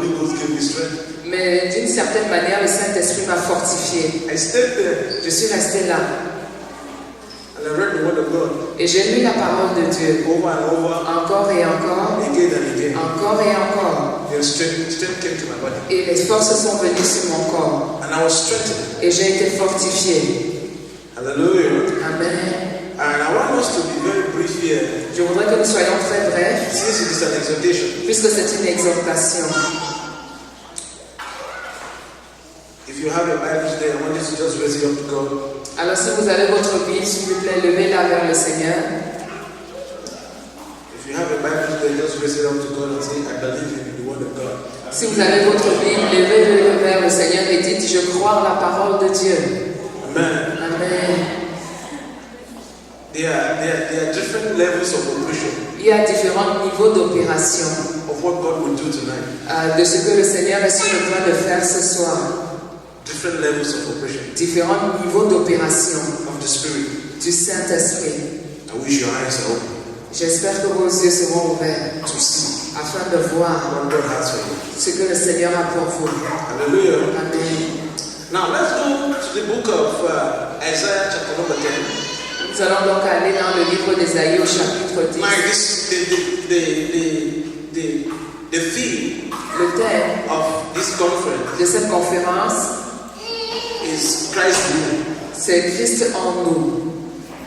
Holy Ghost gave me strength. Mais d'une certaine manière, le Saint-Esprit m'a fortifié. I stayed there Je suis resté là. and I read the Word of God Et j'ai lu la parole de Dieu. over and over, Encore et encore. again and again. Encore et encore. Then strength came to my body. Et les forces sont venues sur mon corps. And I was strengthened. Et j'ai été fortifié. Hallelujah. Amen. And I want us to be very brief here, Je voudrais que nous soyons très brefs, since it is an exhortation. puisque c'est une exhortation. If you have your Bible today, I want you to just raise it up to God. Alors si vous avez votre Bible, s'il vous plaît, levez-la vers le Seigneur. If you have your Bible today, just raise it up to God and say, I believe in the Word of God. Si vous avez votre Bible, levez-le vers le Seigneur et dites, je crois en la parole de Dieu. Amen. Amen. There are different levels of operation Il y a différents niveaux d'opération of what God will do tonight. de ce que le Seigneur est sur le point de faire ce soir. Different levels of operation Différents niveaux d'opération of the Spirit. du Saint-Esprit. I wish your eyes are open J'espère que vos yeux seront ouverts to see afin de voir what God has for you. ce que le Seigneur a pour vous. Hallelujah. Amen. Now let's go to the book of Isaiah chapter number 10. Nous allons donc aller dans le livre d'Ésaïe au chapitre 10. Now this the theme Le thème of this conference de cette conférence, is Christ in you. c'est Christ en nous.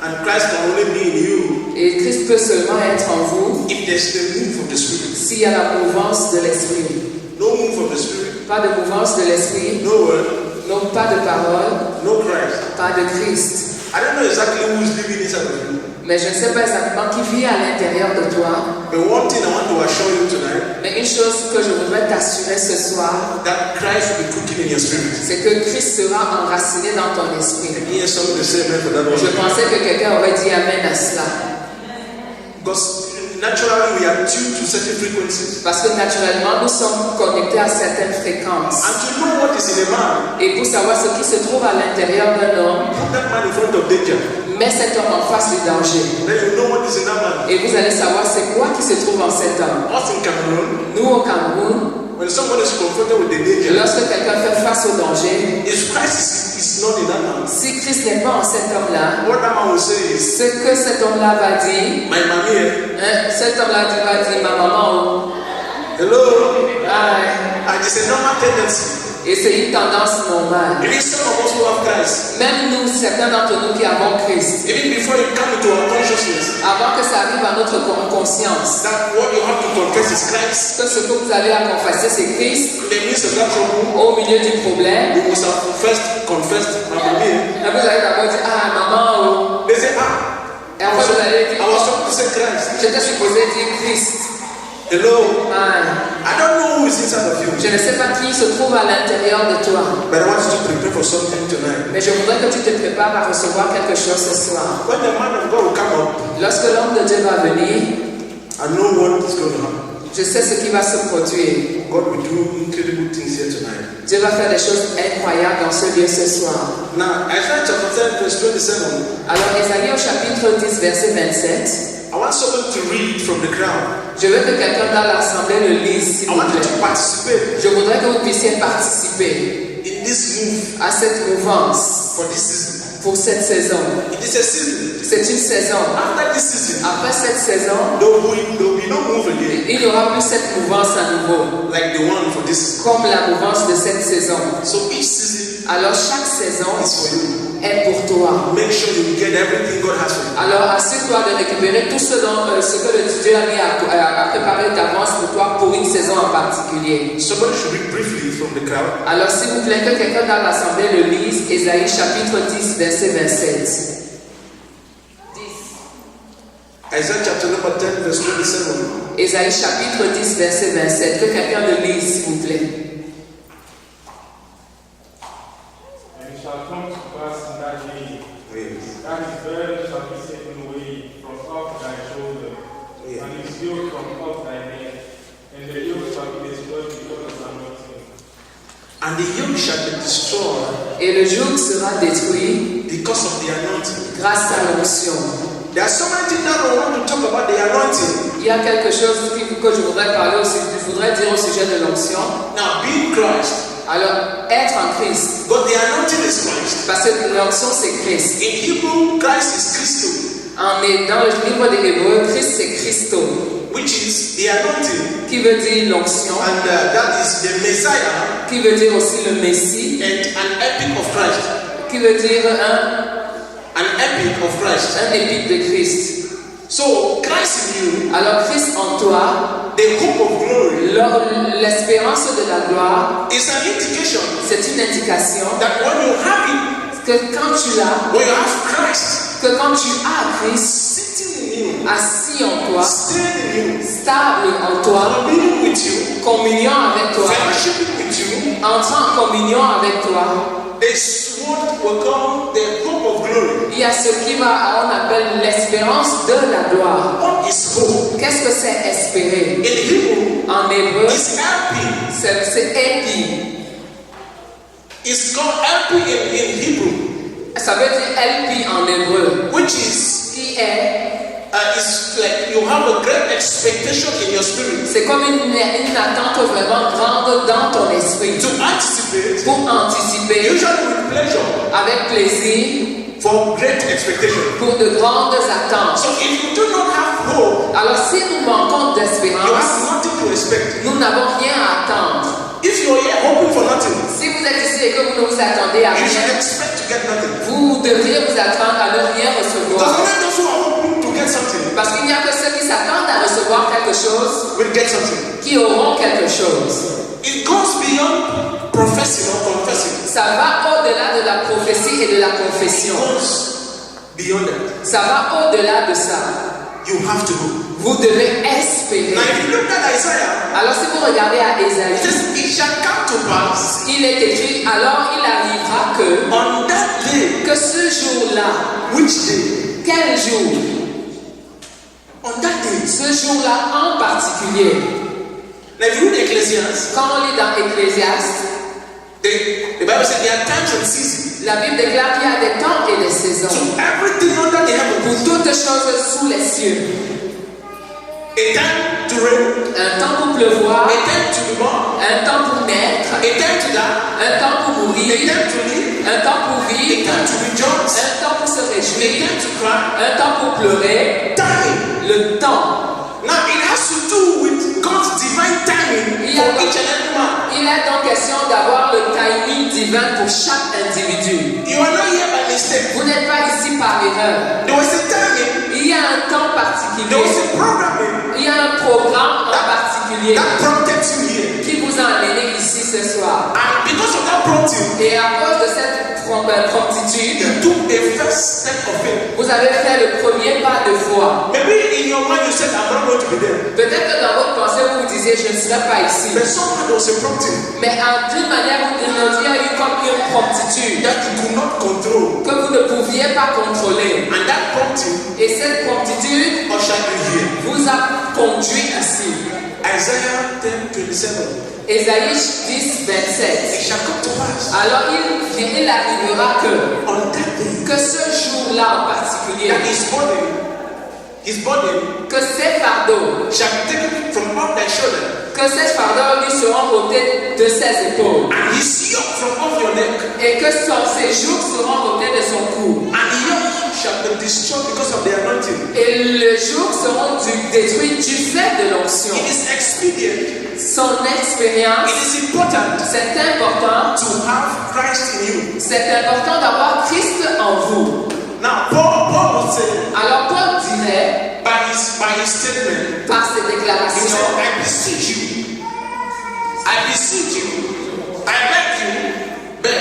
And Christ can only be in you Et Christ peut seulement être en vous if there's the move of the Spirit. s'il y a la mouvance de l'Esprit. No move of the Spirit, Pas de mouvance de l'Esprit, no word, non pas de parole, no Christ. pas de Christ. I don't know exactly who is living inside of you. Mais je ne sais pas exactement qui vit à l'intérieur de toi. But one thing I want to assure you tonight, Mais une chose que je voudrais t'assurer ce soir, that Christ will be cooking in your spirit. c'est que Christ sera enraciné dans ton esprit. And hear somebody say amen for that one. Je pensais que quelqu'un aurait dit Amen à cela. Because naturally we are tuned to certain frequencies. Parce que naturellement, nous sommes connectés à certaines fréquences. And to know what is in a man, Et pour savoir ce qui se trouve à l'intérieur d'un homme, put that man in front of danger. mets cet homme en face du danger. Then you know what is in that man. Et vous allez savoir c'est quoi qui se trouve en cet homme. Us in Cameroon, Nous au Cameroun, when somebody is confronted with the danger, lorsque quelqu'un fait face au danger, if Christ is not in that man, si Christ n'est pas en cet homme-là, what that man will say is, ce que cet homme-là va dire, my mommy, cet homme-là va dire ma maman, hello, ah, and it's a normal tendency. et c'est une tendance normale. Even some of us who have Christ, Même nous, certains d'entre nous qui avons Christ, even before you come into our consciousness, avant que ça arrive à notre conscience, that what you have to confess is Christ. que ce que vous avez à confesser c'est Christ, In the midst of that trouble, au milieu du problème, you must have confessed, my mommy. et vous allez d'abord dire ah maman, They say, et après vous allez dire I was supposed to say Christ. j'étais supposé dire Christ. Hello, Ah, I don't know who is inside of you, je ne sais pas qui se trouve à l'intérieur de toi, but I want you to prepare for something tonight. mais je voudrais que tu te prépares à recevoir quelque chose ce soir. When the man of God will come up, Lorsque l'homme de Dieu va venir, I know what is going to happen. je sais ce qui va se produire. God will do incredible things here tonight. Dieu va faire des choses incroyables dans ce lieu ce soir. Now, Isaiah chapter 10, verse 27. Alors, Ésaïe au chapitre 10, verset 27. I want someone to read from the crowd. Je veux que quelqu'un dans l'assemblée le lise, s'il I vous want you plaît. to participate Je voudrais que vous puissiez participer in this move à cette mouvance for this season. pour cette saison. It is a season. C'est une saison. After this season, Après cette saison, there will be no move again il n'y aura plus cette mouvance à nouveau, like the one for this season. comme la mouvance de cette saison. So each season Alors, chaque saison is for you. est pour toi. Make sure you get everything God has for you. Alors, assure-toi de récupérer tout ce que le Dieu a mis à préparer d'avance pour toi pour une saison en particulier. Somebody should read briefly from the crowd. Alors, s'il vous plaît, que quelqu'un dans l'assemblée le lise, Ésaïe chapitre 10, verset 27. Isaiah chapter number 10, verse 27. Ésaïe chapitre 10, verset 27. Que quelqu'un le lise, s'il vous plaît. And it shall come to pass in that day Yes. that his burden shall be taken away from off thy shoulder, Yeah. and his yoke from off thy neck, and the yoke shall be destroyed because of anointing. And the yoke shall be destroyed Et le joug sera détruit because of the anointing. grâce à l'onction. There are so many things that I want to talk about the anointing. Il y a quelque chose que je voudrais parler aussi, je voudrais dire au sujet de l'onction. Now, being Christ, Alors, être en Christ, but the anointing is Christ. parce que l'onction c'est Christ. In Hebrew, Christ is Christo, Dans le livre des Hébreux, Christ c'est Christo, which is the anointing, qui veut dire l'onction, and that is the Messiah qui veut dire aussi le Messie, and an epic of Christ. qui veut dire An epic of Christ. un épique de Christ. So, Christ in you, Alors, Christ en toi, the hope of glory, l'espérance de la gloire, is an indication c'est une indication that when you have it, que quand tu l'as, when you have Christ que quand tu as Christ sitting in you, assis en toi, staying in you, stable en toi, communing with you, communion avec toi, fellowshipping with you, entrant en communion avec toi, is what will come the hope of glory. il y a ce on appelle l'espérance de la gloire. What is hope? Qu'est-ce que c'est espérer? In Hebrew, En hébreu, it's happy. c'est épi. It's called happy in Hebrew, Ça veut dire elpi en hébreu, which is qui est, it's like you have a great expectation in your spirit c'est comme une attente vraiment grande dans ton esprit. to anticipate, Pour anticiper usually with pleasure, avec plaisir for great expectation. pour de grandes attentes. So if you do not have hope, Alors si nous manquons you d'espérance, have nothing to expect. nous n'avons rien à attendre. If you're here hoping for nothing, Si vous êtes ici et que vous ne vous attendez à you should rien, expect to get nothing. vous devriez vous attendre à ne rien Because recevoir. only those who are hoping to get something Parce qu'il n'y a que ceux qui s'attendent à recevoir quelque chose will get something. qui auront quelque chose. It goes beyond professing or confessing. Ça va au-delà de la prophétie et de la It confession. goes beyond that. Ça va au-delà de ça. You have to go. Vous devez espérer. Now, if you look at Isaiah, Alors si vous regardez à it Ésaïe, says, "It shall come to pass il est écrit, alors il arrivera que, on that day." que ce jour-là, Which day? quel jour? On that day. Ce jour-là en particulier. Now, if you read Ecclesiastes, Quand on lit dans Ecclésiaste, the Bible says there are times and seasons. la Bible déclare qu'il y a des temps et des saisons. So everything under the heaven, Pour toutes choses sous les cieux. a time to rain, Un temps pour pleuvoir, a time to be born, un temps pour naître, a time to die, un temps pour a mourir, time to live, un temps pour a vivre, time to rejoice, un temps pour se a réjouir, time to cry. un temps pour pleurer. Time. Le temps. Now it has to do with God's divine timing Yeah. for each and every man. Il est donc question d'avoir le timing divin pour chaque individu. You are not here by mistake. Vous n'êtes pas ici par erreur. There was a timing, Il y a un temps there particulier. was a programming Il y a un programme en particulier that prompted you here. qui vous a amené ici ce soir. And because of that prompting, Et à cause de cette promptitude, you took a first step of faith. vous avez fait le premier pas de foi. Maybe in your mind you said, I'm not going to be there. Peut-être que dans votre pensée, vous vous disiez, je ne serai pas ici. But somehow there was a prompting Mais d'une manière ou d'une autre, il y a eu comme une promptitude that you could not control. que vous ne pouviez pas contrôler. And that prompting Et cette promptitude ushered you here. vous a conduit ici. Isaiah 10:27. Ésaïe 10, 27. It shall come to pass Alors il arrivera on that day que ce jour-là en particulier, that his body que ces fardeaux, shall be taken from off thy shoulder, que ces fardeaux lui seront ôtés de ses épaules, and his yoke from off your neck, et que ses jours seront ôtés de son cou, and the yoke shall be destroyed because of the anointing. et les jours seront détruits du fait de l'onction. It is expedient, Son expérience, it is important c'est important, to have Christ in you. c'est important d'avoir Christ en vous. Now, Paul would say, Alors Paul dirait, by his statement, par ses he said, déclarations, I beseech you, I beg,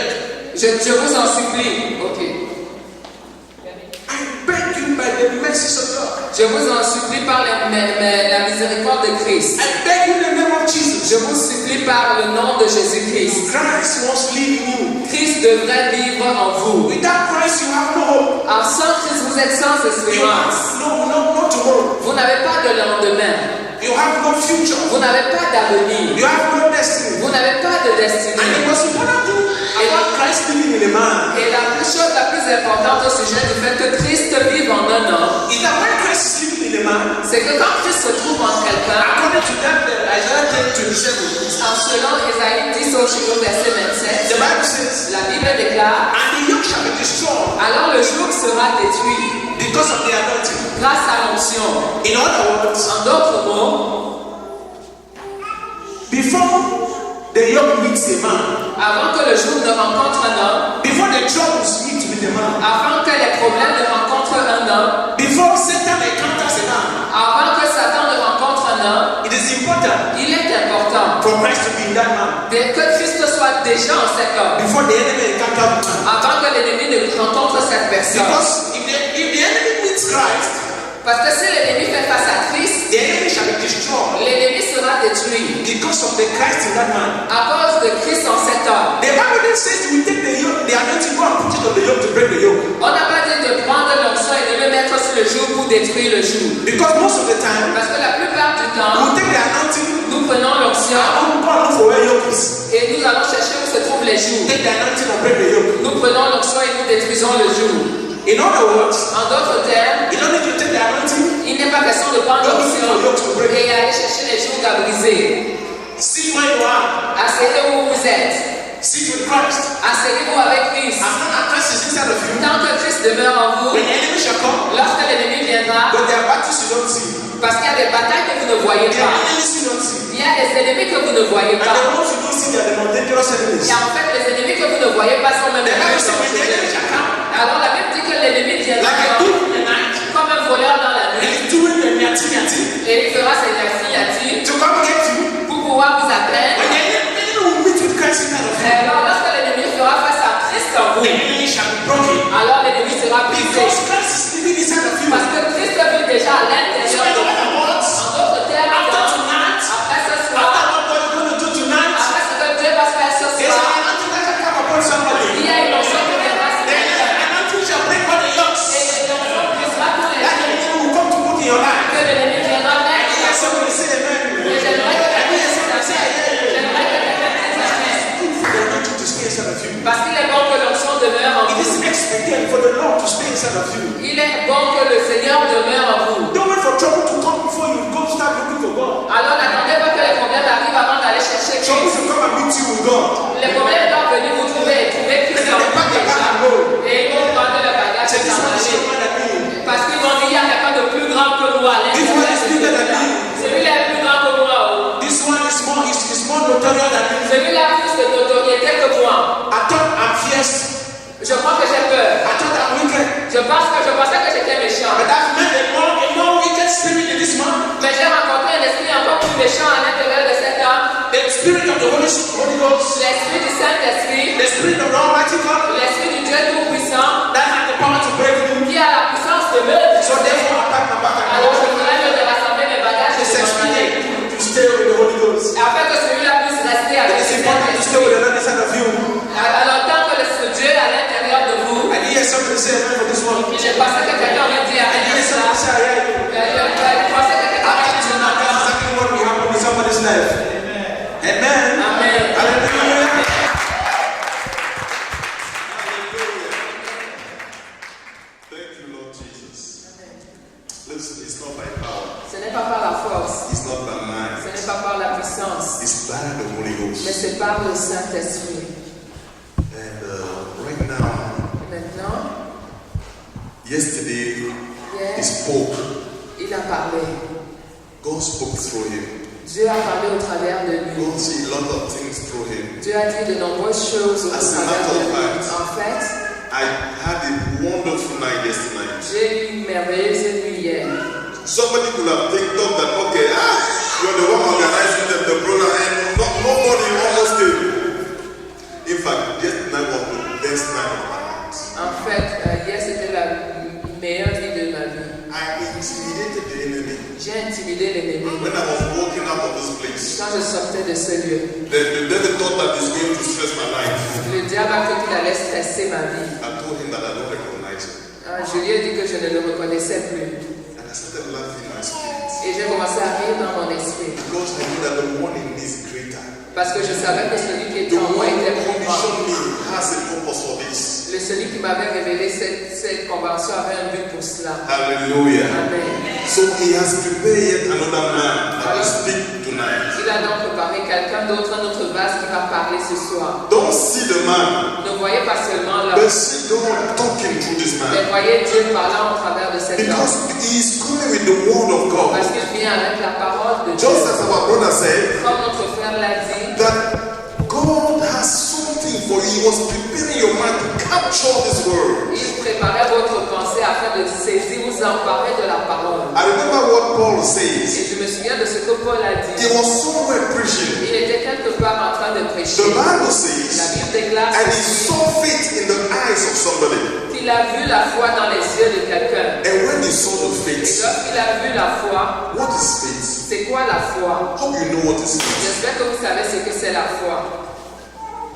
je vous en supplie, ok. I beg you by the mercies of God. Je vous en supplie par la miséricorde de Christ. I beg you in the name of Jesus. Je vous supplie par le nom de Jésus-Christ. Christ must live in you. Christ devrait vivre en vous. Without Christ, you have no hope. Alors sans Christ, vous êtes sans You espérance. have no tomorrow. Vous n'avez pas de lendemain. You have no future. Vous n'avez pas d'avenir. You have no destiny. Vous n'avez pas de And the destinée. most important thing about Christ living in a man Et la chose la plus importante au sujet du fait que Christ vive en un homme, is that to that, Isaiah 10:27, Selon Ésaïe 10 au verset 27, the Bible says, la Bible déclare, and the yoke shall be destroyed alors le joug sera détruit because of the anointing. grâce à l'onction. In other words, En d'autres mots, before the yoke meets a man, avant que le joug ne rencontre un homme, before the troubles meet with a man, avant que les problèmes ne rencontrent un homme, before Satan encounters a man, avant que Satan ne rencontre un homme, it is important il est important for Christ to be in that man. que Christ soit déjà en cet homme, Before the enemy encounters the man. avant que l'ennemi ne rencontre cette personne. Because if the enemy meets Christ, Parce que si l'ennemi fait face à Christ, the enemy shall be destroyed l'ennemi sera détruit because of the Christ in that man. à cause de Christ en cet homme. The Bible then says we take the yoke, the anointing, go and put it on the yoke to break the yoke. On n'a pas dit de prendre l'onction et de le mettre sur le joug pour détruire le joug. Because most of the time, Parce que la plupart du we temps, take the anointing nous prenons l'onction and we go and look for where yoke is. et nous allons chercher où se trouvent les jougs. Take the anointing and break the yoke. Nous prenons l'onction et nous détruisons le joug. In other words, En d'autres termes, you don't need to take the anointing, il n'est pas question de prendre l'onction et aller chercher les jougs à briser. sit where you are, Asseyez-vous où vous êtes. sit with Christ. Asseyez-vous avec Christ. As long as Christ is inside of you, Tant que Christ demeure en vous, when the enemy shall come, lorsque l'ennemi viendra, but there are battles you don't see. parce qu'il y a des batailles que vous ne voyez There are pas. enemies you don't see. Il y a des ennemis que vous ne voyez And pas. the ones you don't see, they are the more dangerous enemies. Et en fait, les ennemis que vous ne voyez pas sont même The les Bible plus says when the enemy dangereux. shall come, Alors la Bible dit que l'ennemi viendra like a thief in the night, comme un voleur dans la and nuit he's doing the nyati et il fera ses yati to come get you. pour pouvoir vous atteindre. When the enemy will meet with Christ inside of you, Et alors lorsque l'ennemi fera face à Christ en the vous, enemy shall be broken. alors l'ennemi sera brisé. Because Christ is living inside of you. Parce que Christ vit déjà à So l'intérieur in de vous. other words, En d'autres termes, after tonight, après ce after soir, what God is going to do tonight, après ce que Dieu va faire ce there's soir, an anointing that shall come upon il somebody. y a une onction qui viendra sur Then quelqu'un. an anointing shall break all the yokes Et l'onction brisera tous les that the jours enemy will come to put in your life. que l'ennemi viendra And mettre. you hear somebody say amen. Et j'aimerais que quelqu'un dise amen. J'aimerais que quelqu'un dise amen. For the anointing to stay inside of you. Parce qu'il est bon que l'onction demeure en It is vous. expected for the Lord to stay inside of you. Il est bon que le Seigneur demeure en vous. Don't wait for trouble to come before you go start looking for God. Alors n'attendez pas que les problèmes arrivent avant d'aller chercher Trouble Christ. to come and meet you with God. Les problèmes doivent venir vous trouver et trouver Christ en vous déjà. Et ils vont prendre le bagage Say et this s'en one is aller. stronger than me. Parce qu'ils vont dire, il y a quelqu'un de plus grand que moi à This one is bigger than l'intérieur. me. Celui-là est plus grand que moi. Oh. This one is more notorious than me. Celui-là a plus de notoriété que moi. I thought I'm fierce. Je crois que j'ai peur. I thought I'm wicked. Je pensais que j'étais méchant. But I've met a more wicked spirit in this man. Mais j'ai rencontré un esprit encore plus méchant à l'intérieur de cet homme. The spirit of the Holy Ghost. L'esprit du Saint-Esprit. The spirit of the Almighty God. L'esprit du Dieu Tout-Puissant. That has the power to break you. Qui a la puissance de me. So therefore I pack my bag and Alors je go. ferai mieux de rassembler mes bagages et It's de m'en aller. expedient to stay with the Holy Ghost. Afin que celui-là puisse rester avec It is le important to stay Saint-Esprit. with the Lord inside of you. Alors tant que ce Dieu est à l'intérieur de vous, I didn't hear somebody say amen for this one. je pensais que quelqu'un aurait dit I amen didn't à hear ça. somebody say amen. Je pensais que quelqu'un aurait dit non. That's exactly what will happen in somebody's life. Amen. Amen. Hallelujah. Thank you, Lord Jesus. Listen, it's not by power, Ce n'est pas par la force, it's not by ce mind, n'est pas par la puissance, it's by the Holy mais Ghost. c'est par le Saint-Esprit. And right now, Et maintenant, yesterday, hier, he spoke. il a parlé. God spoke through him. Dieu a parlé au travers de lui. God said a lot of things through him. Dieu a dit de nombreuses choses au As a travers de matter of lui. fact, En fait, I had a wonderful night yesterday night. j'ai eu une merveilleuse nuit hier. Somebody could have thought that, okay, you're the one organizing the program, and nobody almost came. In fact, yesterday night was the best night of my life. En fait, hier c'était la meilleure nuit de ma vie. I intimidated the enemy. J'ai intimidé l'ennemi. When I was walking out of this place, Quand je sortais de ce lieu, the devil thought that he's going to stress my life. le diable a cru qu'il allait stresser ma vie. I told him that I don't recognize him. Je lui ai dit que je ne le reconnaissais plus. And I started laughing in my spirit. Et j'ai commencé à rire dans mon esprit. Because I knew that the one in me is greater. Parce que je savais que celui qui The était en moi one était who plus grand. commissioned me has a purpose for this. Celui qui m'avait révélé cette convention avait un but pour cela. Hallelujah. Amen. So he has prepared yet another man that will speak tonight. Il a donc préparé quelqu'un d'autre, un autre vase qui va parler ce soir. Don't see the man, Ne voyez pas seulement but l'homme, see God talking through this mais man. voyez Dieu parlant au travers de cet homme. Because he is coming with the word of God. Parce qu'il vient avec la parole de Dieu. Just as our brother said, Comme notre frère l'a dit, that God has something for you. He was preparing your mind to capture this word. il préparait votre pensée afin de saisir, vous emparer de la parole. I remember what Paul Et says. je me souviens de ce que Paul a He dit. was somewhere preaching. Il était quelque part en train de prêcher. The Bible La says, Bible déclare and he saw faith in the eyes of somebody. qu'il a vu la foi dans les yeux de quelqu'un. And when he saw the Et faith, lorsqu'il a vu la foi, what is faith? c'est quoi la foi? How do you know what is faith? J'espère que vous savez ce que c'est la foi.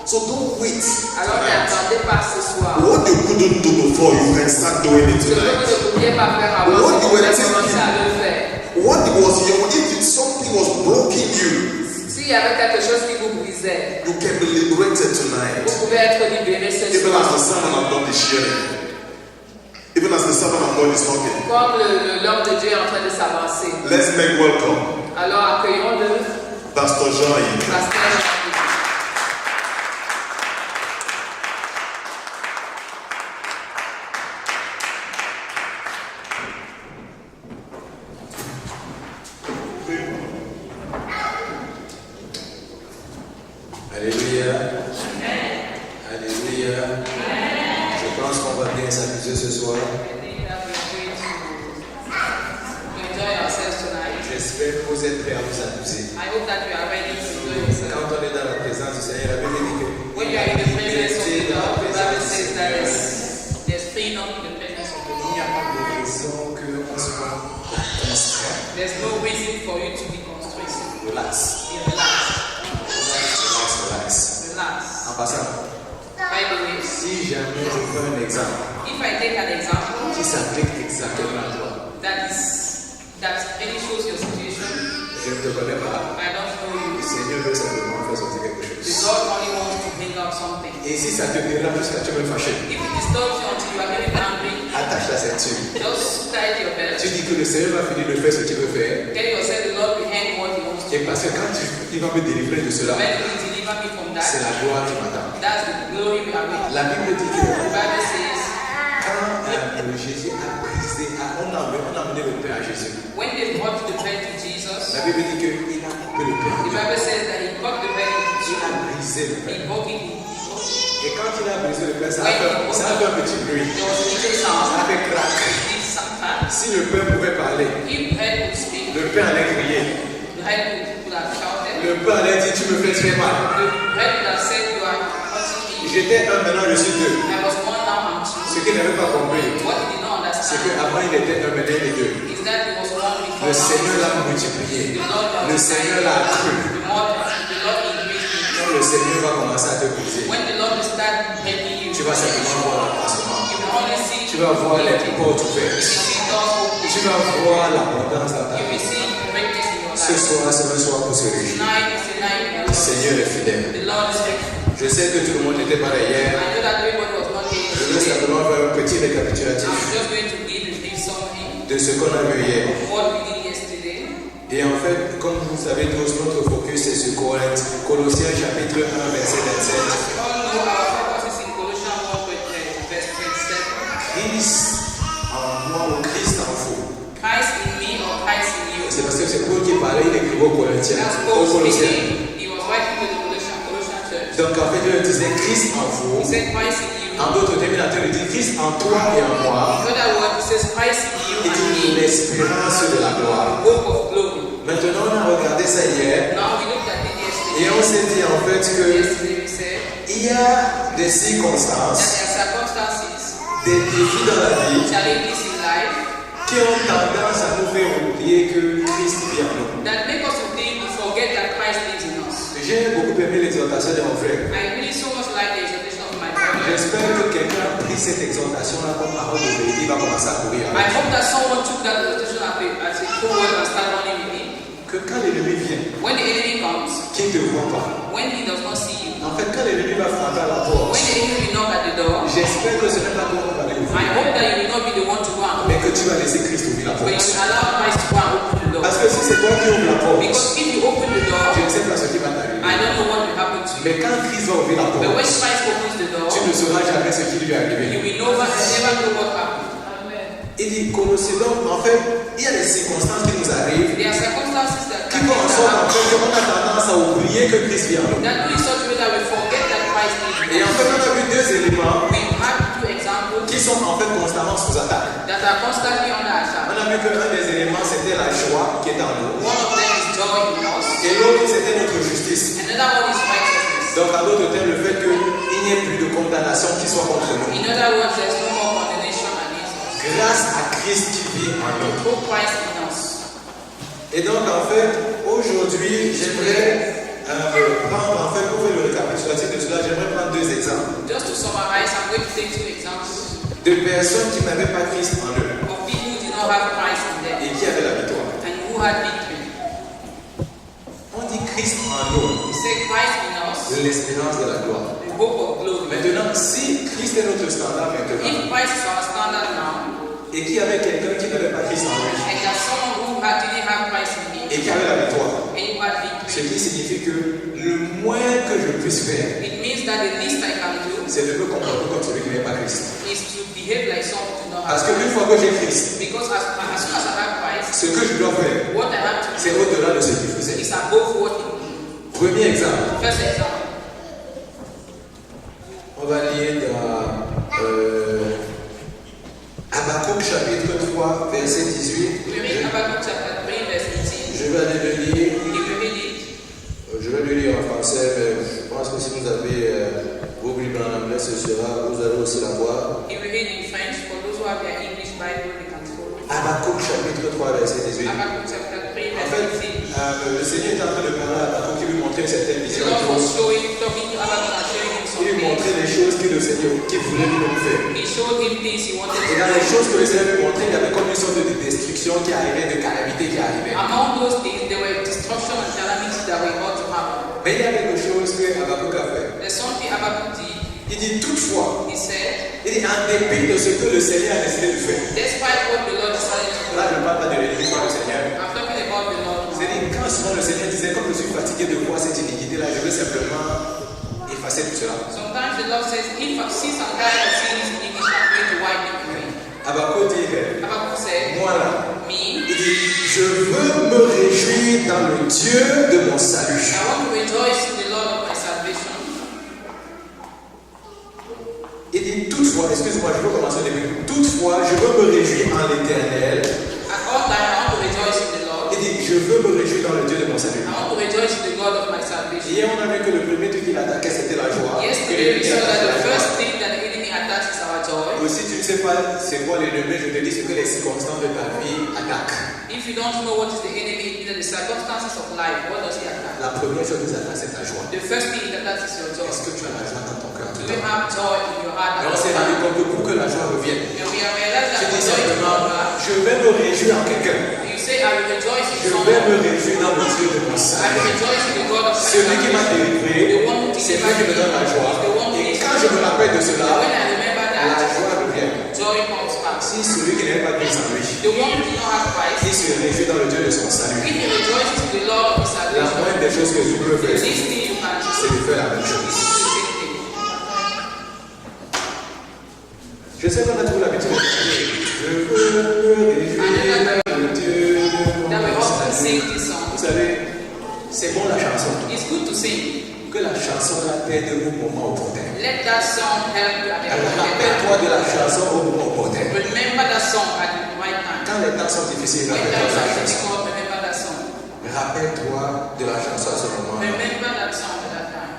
So don't wait. Alors tonight. n'attendez pas ce soir. What you couldn't do before, you can start doing it Ce que vous tonight. ne pouviez pas faire avant, What vous you pouvez were commencer thinking. à le faire. What was your, if something was blocking you, S'il y avait quelque chose qui vous brisait, you can be liberated tonight. vous pouvez être libéré ce Even as the soir. servant of God is sharing. Even as the servant of God is talking. Comme l'homme de Dieu est en train de s'avancer. Let's make welcome Alors accueillons-le, Pastor Jean. pasteur Jean-Yves. Alléluia. Alléluia. Je pense qu'on va bien s'amuser ce soir. J'espère que vous êtes prêts à vous amuser. Quand on est dans la présence du Seigneur, la Bible dit que When you are in the presence of the dans la Lord, the Bible présence du says that Seigneur, there's freedom in the presence of the il n'y Lord. a pas de raison qu'on soit distrait. There's no reason for you to be constricted. Relax. Be relaxed. Relax. Relax. En passant, By the way, si jamais je prends un exemple if I take an example qui s'applique exactement à toi, that really shows your situation, je ne te connais pas, I don't know le you. Seigneur veut simplement faire sortir quelque The chose. Lord only wants to bring out something. Et si ça te dérange jusqu'à tu me fâcher, If it disturbs you until you are getting angry, attache la ceinture. just tighten your belt. Tu dis que le Seigneur va finir de faire ce qu'il veut faire. Tell yourself the Lord will end what He wants to Et parce que quand il va me délivrer de do. cela, When He will deliver me from c'est that, la gloire qui m'attend. that's the glory we are with. La Bible dit que The Bible says, quand Jésus a brisé, on a amené le pain à Jésus. when they brought the bread to Jesus, La Bible dit qu'il a coupé le the pain. Bible says that He cut the bread into Il a two. brisé le pain. He broke it in two. Et quand il a brisé le pain, ça a fait un petit bruit. There was a little Ça sound. a fait crac. It did some time. Si le pain pouvait parler, If bread would speak, le pain allait crier. the bread would have shouted. Le pain allait dire, tu me fais très mal. The bread would have said, you are hurting me. J'étais un, maintenant je suis deux. I was one, now I'm two. Ce qu'il n'avait pas compris, What he did not c'est understand qu'avant il était un, maintenant il est deux. is that he was one before. Le Seigneur l'a now multiplié. the Lord Le Seigneur l'a accru. the Lord increased me. Quand le Seigneur va commencer à te briser, When the Lord will start breaking you, tu vas simplement voir l'accroissement. you will only see Tu vas voir les portes you will ouvertes. see doors open. Tu vas voir l'abondance dans ta You will vie. see greatness in your Ce life. soir, c'est un soir pour se réjouir. Tonight is the night of Le the Seigneur est fidèle. Lord. The Lord is faithful. Je sais que tout le monde n'était pas là hier. I know that everybody was not here Je vais yesterday. simplement faire un petit récapitulatif I'm just going to give a brief summary de ce qu'on a vu hier. of what we did yesterday. Et en fait, comme vous savez tous, notre focus est sur Corinthe. Colossiens chapitre 1, verset 27. We all know our focus is in Colossians 1, verse 27. Christ en moi ou Christ en vous. Christ in me or Christ in you. C'est parce que c'est Paul qui parlait, il écrivait aux Corinthiens, That's aux Paul Colossiens. speaking. He was writing to the Colossian church. Donc en fait, il disait Christ en vous. He said Christ in you. En d'autres terminateurs, il dit Christ en toi et en moi. In other words, he says Christ in you Il and dit me. l'espérance de la gloire. Hope of glory. Maintenant, on a regardé ça hier Now we looked at it et yesterday. on s'est dit en fait que Yesterday we said il y a des that circonstances, there are circumstances, des défis dans la vie challenges in life qui ont tendance à nous faire oublier que Christ vit en nous. that make us to think, to forget that Christ lives in us. J'ai beaucoup aimé l'exhortation de mon frère. I really so much like the exhortation of my brother. J'espère que quelqu'un a pris cette exhortation-là comme parole de vérité, il va commencer à courir. I hope that someone took that exhortation as a true word and start running with it. Que quand l'ennemi vient, When the enemy comes, qui ne te voit pas, when he does not see you, en fait, quand l'ennemi va frapper à la porte, when the enemy will knock at the door, j'espère que ce n'est pas toi qui vas aller I ouvrir, hope that you will not be the one to go and mais open, que tu vas laisser Christ ouvrir la but you porte. will allow Christ to go and open the door. Parce que si c'est toi qui ouvres la porte, Because if you open the Mais quand Christ va ouvrir la But when porte, Christ opens the door, tu ne sauras jamais ce qui lui est arrivé. you will never know what happened. Il dit Colossiens, donc en fait, il y a des circonstances qui nous arrivent There are circumstances that qui font en sorte en fait qu'on a tendance à oublier que Christ vient. that do in such a way that we forget that Christ Et is. en fait, on a vu deux éléments We have two examples qui sont en fait constamment sous attaque. that are constantly under On attack. a vu qu'un des éléments c'était la joie qui est en nous. One of them is joy in us, Et l'autre c'était notre justice. another one is righteousness. Donc en d'autres termes, le fait qu'il n'y ait plus de condamnation qui soit contre nous. In other words, there's no more condemnation against us. Grâce à Christ qui vit en nous. Through Christ in us. Et donc en fait, aujourd'hui, j'aimerais prendre, en fait, pour faire le récapitulatif de cela, j'aimerais prendre deux exemples Just to summarize, I'm going to take two examples de personnes qui n'avaient pas Christ en eux of people who did not have Christ in them et qui avaient la victoire. and who had victory. On dit Christ en nous, We say Christ in us, l'espérance de la gloire. the hope of glory. Maintenant, si Christ est notre standard maintenant, If Christ is our standard now, et qu'il y avait quelqu'un qui n'avait pas Christ en lui, and there's someone who didn't have Christ in him, et qui avait la victoire, and you had ce victory, qui signifie que le moins que je puisse faire, it means that the least I can do c'est de me comporter comme celui qui n'a pas Christ. is to behave like someone who does not Parce have qu'une Christ. fois que j'ai Christ, Because as soon as I have Christ, ce que je dois faire, what I have to c'est do au-delà de ce qu'il faisait. is above what he did. Premier exemple, First example, on va lire dans Habakkuk chapitre 3, verset 18. we read Habakkuk chapter 3, verse 18. Je vais aller le lire. If you read it, Je vais le lire en français, mais je pense que si vous avez vos Bibles en anglais, ce sera, vous allez aussi la voir. if you read in French, for those who have their English Bible, they can follow. Habakkuk chapitre 3, verset 18. Habakkuk chapter 3, En verse fait, 18. le Seigneur est en train de parler à Habakkuk qui lui montrait certaines The visions. Lord was talking to Habakkuk and showing him Il lui something. montrait les choses que le Seigneur qui voulait lui faire. He showed him things he wanted Et to dans les do. choses que le Seigneur lui montrait, il y avait comme une sorte de destruction qui arrivait, de calamité qui arrivait. Among those things, there were destruction and calamities that were about to happen. Mais il y a quelque chose que Habakkuk a fait. There's something Habakkuk did. Il dit toutefois, He said, il dit en dépit de ce que le Seigneur a décidé de faire. despite what the Lord decided to do, Là, je ne parle pas de l'ennemi, je parle du Seigneur. I'm talking about the Lord. C'est-à-dire quand souvent le Seigneur disait, comme je suis fatigué de voir cette iniquité-là, je veux simplement effacer tout cela. Sometimes the Lord says, if I see some kind of sin in English, I'm going to wipe it away. Habakkuk dit, Habakkuk said, moi là, me, il dit, je veux me réjouir dans le Dieu de mon salut. I want to rejoice in the Lord of my salvation. Il dit toutefois, excuse-moi, je veux commencer au début. Toutefois, je veux me réjouir en l'Éternel. At all times, I want to rejoice in the Lord. Il dit, je veux me réjouir dans le Dieu de mon salut. I want to rejoice in the God of my salvation. Hier, on a vu que le premier truc qu'il attaquait, c'était la joie. Yesterday, we Que saw that l'ennemi the attaque la first joie. thing that the enemy attacks is our joy. Aussi, tu ne sais pas c'est quoi l'ennemi, je te dis ce que les circonstances de ta vie attaquent. If you don't know what is the enemy, either the circumstances of life, what does he attack? La première chose qu'il attaque, c'est ta joie. The first thing it attacks is your joy. Est-ce que tu as la joie dans ton cœur? Do you have joy in your heart? Et on s'est rendu compte que pour que la joie revienne, And we have realized tu that dis joy is simplement, not bad. je vais me réjouir en quelqu'un. You say, I will rejoice in Je vais me someone. réjouir dans le Dieu de mon I will salut. rejoice in the God of my Celui qui m'a salvation. délivré, The one who c'est lui delivered qui me me. donne la joie. The one who Et is quand je me rappelle de And cela, when I remember la that, joie revient. joy comes back. Si celui qui n'avait pas de Christ en lui, The one who did not have Christ, il se réjouit dans le Dieu de son salut. if he rejoices in the Lord of his La salvation, moindre des choses que tu peux the faire, least thing you can do c'est de faire la même is chose. to do the same thing. Je sais qu'on a toujours l'habitude de dire, je veux me réjouir dans le Dieu de That we mon often salut. sing this song. Vous savez, c'est bon la chanson. It's good to sing. Que la chanson là t'aide au moment opportun. Let that song help you at the Alors appropriate rappelle-toi time. de la chanson au moment opportun. Remember that song at the right time. Quand les temps sont difficiles, When rappelle-toi times de la are chanson. difficult, remember that song. Rappelle-toi de la chanson à ce moment. Remember that song at that time.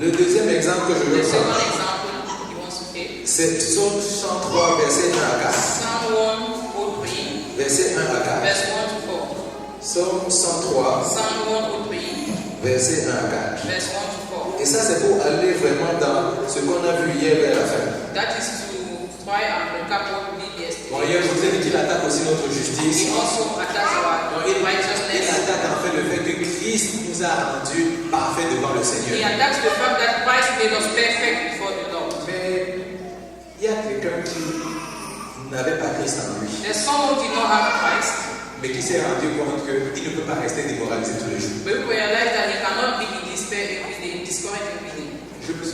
Le deuxième exemple que je The veux second prendre, example he wants to take. c'est Psaume 103, verset 1 à 4. Psalm 103, Verset 1 à 4. verse 1 to 4. Psaume 103, Psalm 103, verset 1 à 4. verse 1 to 4. Et ça, c'est pour aller vraiment dans ce qu'on a vu hier vers la fin. That is to try and recap what we did Bon, yesterday. hier, je vous ai dit qu'il attaque aussi notre justice. He also attacks our Il righteousness. attaque en fait le fait que Christ nous a rendus parfaits devant le He Seigneur. attacks the fact that Christ made us perfect before the Lord. Mais il y a quelqu'un qui n'avait pas Christ en lui, There's someone who did not have Christ, mais qui s'est rendu compte qu'il ne peut pas rester démoralisé tous les jours. but we realize that he cannot be in despair every day, discouraged every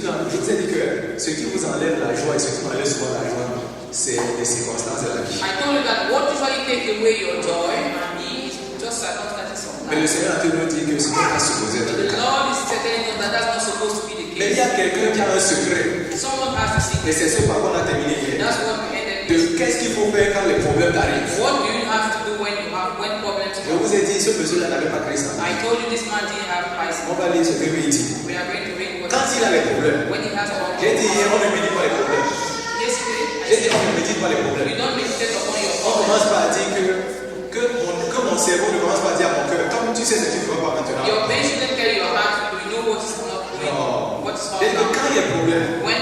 je vous ai dit que ce qui vous enlève la joie et ce qui m'enlève souvent la joie, c'est les circonstances de la vie. I told you that what usually take away your joy and me is just circumstances of Mais le life. Seigneur a toujours dit que ce n'est pas supposé être le The cas. Lord is telling you that that's not supposed to be the Mais il y case. a quelqu'un qui a un secret. Someone has to see Et c'est ce par quoi on a terminé hier. That's what we ended De with. qu'est-ce qu'il faut faire quand les problèmes arrivent. What do you have to do when problems Je come? vous ai dit, ce monsieur-là n'avait pas Christ en lui. I told you this man didn't have Christ. On va lire ce que lui dit. We are going to read what Quand il a les problèmes, when he has j'ai dit problems. hier, on ne médite pas les problèmes. Yesterday, I J'ai dit, said, on ne médite pas les you problèmes. don't meditate upon your On problems. commence par dire que mon cerveau ne commence pas à dire à mon cœur, comme tu sais ce que tu ne veux pas maintenant. Your brain shouldn't tell your heart to do. You know what is not doing, Non. what is J'ai dit que not quand il y a problème, When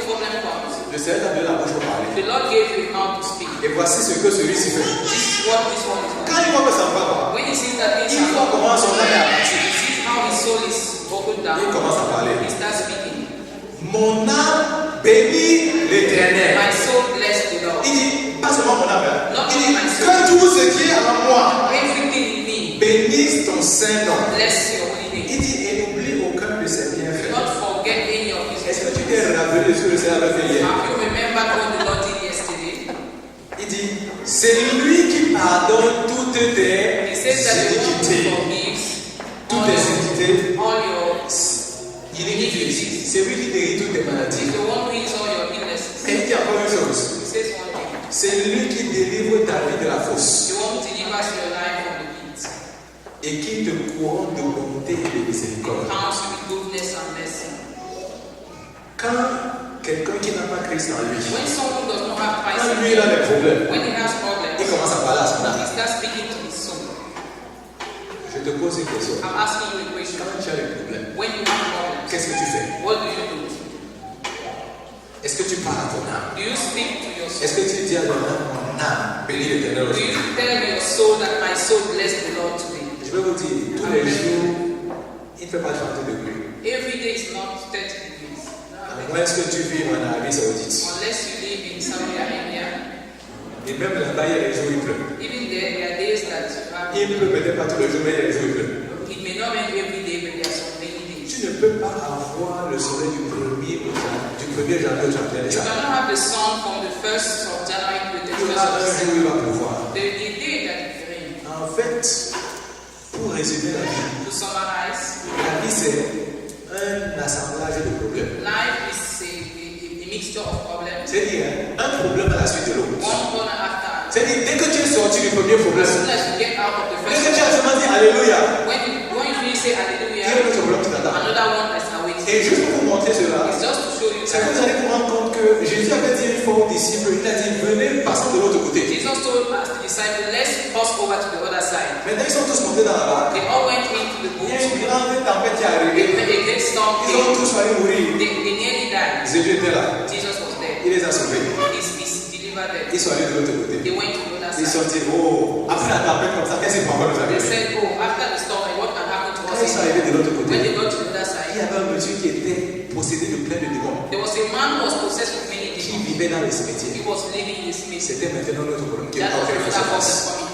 problem comes, le Seigneur t'a donné la bouche pour parler. the Lord gave you a mouth to speak. Et voici ce que celui-ci fait. This is what this one is doing. Quand il voit que ça ne va pas, When he sees that things il are voit not comment son âme est abattue. he sees how his soul is broken Il down, commence à parler. he starts speaking. Mon âme bénit l'Éternel. My soul bless the Lord. Il dit, pas seulement mon âme, hein. Not Il only dit my soul. que tout ce qui est en moi Everything in me, bénisse ton saint nom. bless your holy name. Il dit, et n'oublie aucun de ses Do bienfaits. not forget any of his Est-ce que tu t'es rappelé de ce que le Seigneur avait fait hier? Have you remembered what the Lord did yesterday? Il dit, c'est lui qui pardonne toutes tes He says that the one who iniquités. forgives Toutes tes iniquités. all your Iniquités. C'est lui qui guérit toutes tes maladies. He's the one who heals all your illnesses. Et il dit encore une chose. He says one thing. C'est lui qui délivre ta vie de la fosse The one who delivers your life from the pit. et qui te couronne de bonté et de miséricorde. Counts with goodness and mercy. Quand quelqu'un qui n'a pas Christ en lui, When someone does not have Christ quand in lui il a him, des problèmes, when he has problems, il commence à parler à son he âme. starts speaking to his soul. Je te pose une question. I'm asking you a question. Quand tu as des problèmes, When you have problems, qu'est-ce que tu fais? what do you do? Est-ce que tu parles à ton âme? Do you speak to your soul? Est-ce que tu dis à ton âme, mon âme, bénis l'Éternel Do aujourd'hui? you tell your soul that my soul bless the Lord today? Je vais vous dire, tous les jours, il ne fait pas 30 degrés. Every day is not 30 degrees. À moins que tu vives en Arabie Saoudite. Unless you live in Saudi Arabia, Et même là-bas, il y a des jours où il pleut. even there are days that you have. Il pleut peut-être pas tous les jours, mais il y a des jours où il pleut. It may not rain every day, but there are some rainy days. Tu ne peux pas avoir le soleil du 1er janvier au 31 You décembre. cannot have the sun from the 1st of January to the Il y 31st aura of un jour December. où il va pleuvoir. There will be a day that it rains. En fait, pour résumer la vie, To summarize, la vie c'est un assemblage de problèmes. life is a mixture of problems. C'est-à-dire un problème à la suite de l'autre. One corner after another. C'est-à-dire dès que tu es sorti du premier problème, As soon as you get out of the dès que tu first as seulement dit Alléluia, when you finish say il y a hallelujah, un autre problème qui t'attend. another one is awaiting. Et juste pour vous montrer cela, It's just to show you c'est que vous that allez vous rendre compte que Jésus avait dit une fois aux disciples, il a dit venez, passons de l'autre côté. Jesus told us the disciples, let's cross over to the other side. Maintenant ils sont tous montés dans la barque. They all went into the Il y a boat. une grande tempête qui est A arrivée. great storm Ils ont came. tous failli mourir. They nearly died. Jésus était là. Jesus was there. Il les a sauvés. He's delivered them. Ils sont allés de l'autre côté. They went to the other Ils side. sont dit, oh, après la tempête comme ça, qu'est-ce qui peut encore nous They arriver? said, oh, after the storm, what can happen to Quand us? ils sont arrivés de l'autre When côté, they got to the other il y side, avait un monsieur qui était possédé de plein de démons, there was a man who was possessed with many qui demons. vivait dans les cimetières. He was living in this place. C'était maintenant notre problème qui est That was encore another problem face. for me.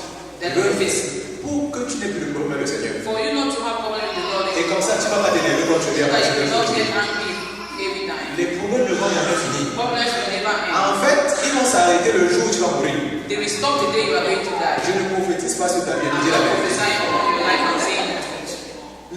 That we were facing. Pour que tu n'aies plus de problème avec le Seigneur. For you not to have problem with the Lord, Et comme ça, tu ne vas pas t'énerver quand tu viens that à you will not la get angry every time. Les problèmes ne vont jamais finir. Problems will never end. En fait, ils vont s'arrêter le jour où tu vas mourir. They will stop the day you are going to die. Je ne prophétise pas sur ta vie, je I'm dis la not vérité. prophesying upon your life and saying the truth.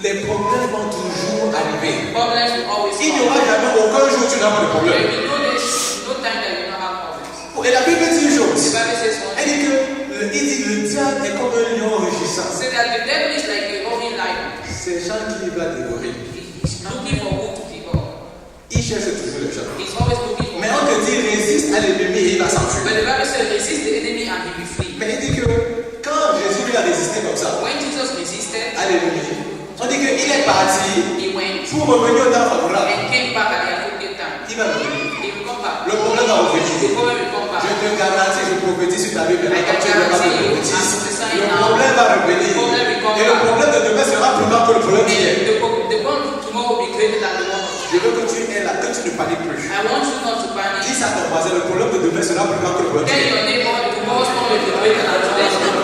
Les problèmes vont toujours arriver. Problems will always Il n'y come. aura jamais aucun jour où tu n'as pas de There problème. will be no time that you will not have problems. Et la Bible dit une The chose. Bible says one Elle thing. dit que le diable est comme un lion rugissant. Say that the devil is like a roaring lion. C'est Jean qui va dévorer. He's looking for who to devour. Il cherche toujours les gens. He's always looking for Mais on te dit résiste à l'ennemi et il va s'enfuir. But the Bible says resist the enemy and he will flee. Mais il dit que quand Jésus lui a résisté comme ça When Jesus resisted, à l'ennemi, on dit qu'il est parti he went pour revenir au temps favorable. and came back at the appropriate time. Il va revenir. He will come back. Le problème va The revenir. problem will come Je back. te garantis, je prophétise sur ta vie, mais I quand can tu ne vas pas guarantee you, prophétiser, I'm prophesying le now. problème va revenir. The problem will come Et le back. problème de demain sera plus grand que le problème d'hier. The one tomorrow will be greater than the one of Je veux que tu aies là, que tu ne paniques plus. I want you not to panic. Dis à ton voisin, le problème de demain sera plus grand que le problème Tell d'hier. your neighbor tomorrow's problem will be greater than today's problem.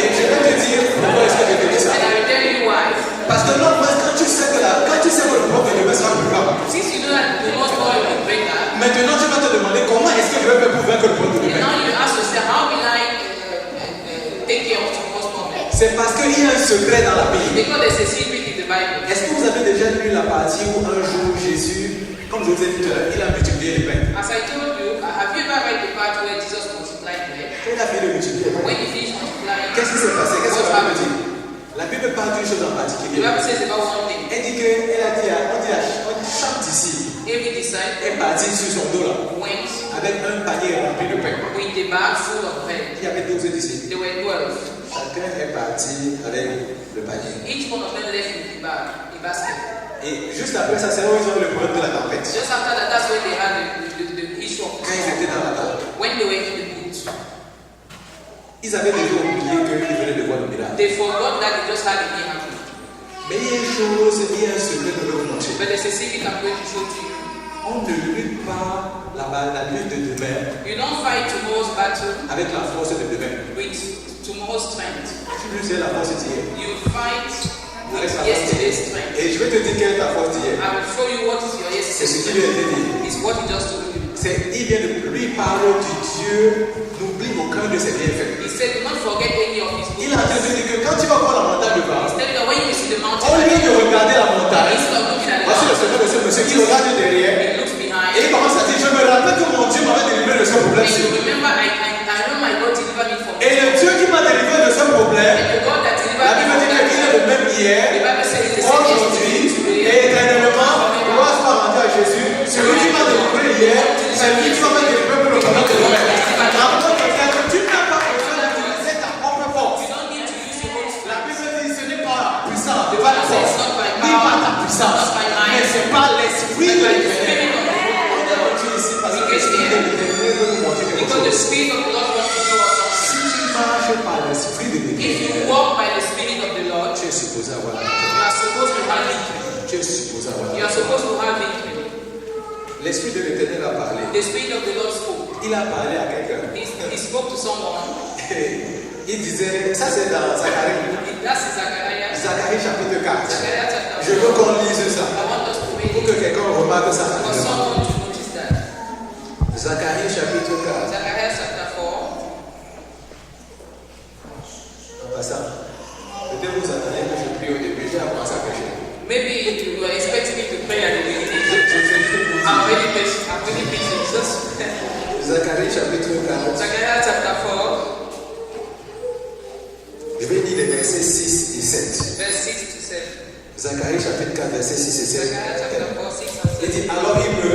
Et je vais te dire pourquoi est-ce que je te dis ça. And I will tell you why. Parce que non, quand tu sais que le problème de demain sera plus grand, secret dans la Bible. Because there's a secret in the Bible. Est-ce que vous avez déjà lu la partie où un jour Jésus, comme je vous ai dit tout à l'heure, il a multiplié les pains? As I told you, have you ever read the part where Jesus multiplied bread? Quand il a fini de multiplier les pains, When he finished multiplying, qu'est-ce qui s'est passé? Qu'est-ce que what la Bible happened? dit? La Bible parle d'une chose en The particulier. Bible says about one thing. Elle dit qu'elle a dit à chaque disciple Every disciple est parti sur son dos là, went avec un panier rempli de pain. with a bag full of bread. Il y avait 12 disciples. There were 12. Chacun est parti avec le panier. Each one of them left with a bag, a basket. Et juste après ça, c'est là où ils ont eu le problème de la tempête. Just after that, that's when they had the issue of Quand ils étaient dans la tempête, when they went to the boat. ils avaient déjà oublié qu'ils venaient de voir le miracle. They forgot that they just had a miracle. Mais il y a une chose, il y a un secret que je vais vous montrer. But there's a secret I'm going to show to you. On ne lutte pas la lutte de demain You don't fight tomorrow's battle avec la force de demain. with tomorrow's strength. Tu veux c'est la force d'hier. You fight Avec with sa yesterday's force. strength. Et je vais te dire quelle est ta force d'hier. I will show you what is your C'est ce yesterday's qui lui a été dit. strength. It's what he just told you. Il vient de lui parler du Dieu, n'oublie aucun de ses bienfaits. He said, do not forget any of his Il a goodness. dit que quand tu vas voir la montagne de bas, He's telling you that when you see the mountain, au lieu de regarder la montagne, instead of looking at the voici le mountain, secret de ce monsieur qui regarde derrière he looks behind. et il commence à dire, je me rappelle que mon Dieu m'avait délivré de ce And problème-ci. you remember, I know my God delivered me from Et le Dieu qui m'a délivré de ce problème, And the God that la delivered me Bible from dit that qu'il est le même hier, the Bible says it's the same aujourd'hui yesterday, et today. éternellement. Gloire soit rendue à Jésus. Celui qui m'a délivré hier, c'est lui qui va me délivrer pour le commun de demain. Rappelons quelqu'un que tu n'as pas besoin d'utiliser ta propre force. You don't need to use your own La strength. Bible dit ce n'est pas la puissance, c'est pas la force, It's not by ni pas power, ta puissance, not by might, mais c'est pas l'esprit but de by the l'éternel. Spirit of the Lord. On est rendu ici parce que l'esprit de l'éternel veut nous montrer quelque Because the chose. Spirit of the Lord wants to show us Si something. tu marches par l'esprit de If you l'éternel, walk by the Spirit of the Lord, tu es supposé avoir la you are supposed to have victory. Tu es supposé avoir You are supposed to have victory. L'esprit de l'éternel a parlé. The Spirit of the Lord spoke. Il a parlé à quelqu'un. He spoke to someone. Il disait, ça c'est dans Zacharie. That's in Zechariah. Zacharie chapitre 4. Zechariah chapter Je veux 4. qu'on lise ça. I want us to read Pour it. que quelqu'un remarque ça. For someone to notice that. Zacharie chapitre 4. Zechariah chapter 4. En passant, peut-être vous attendez que je prie au début, j'ai commencé à prêcher. Maybe you were expecting me to pray at the beginning. Je I'm already preaching. Just Zacharie chapitre 4. Zechariah chapter 4, Je vais lire les versets 6 et 7. verse 6 to 7. Zacharie chapitre 4, versets 6 et 7. Zechariah chapter 4, 6 and Il 7. dit, alors il me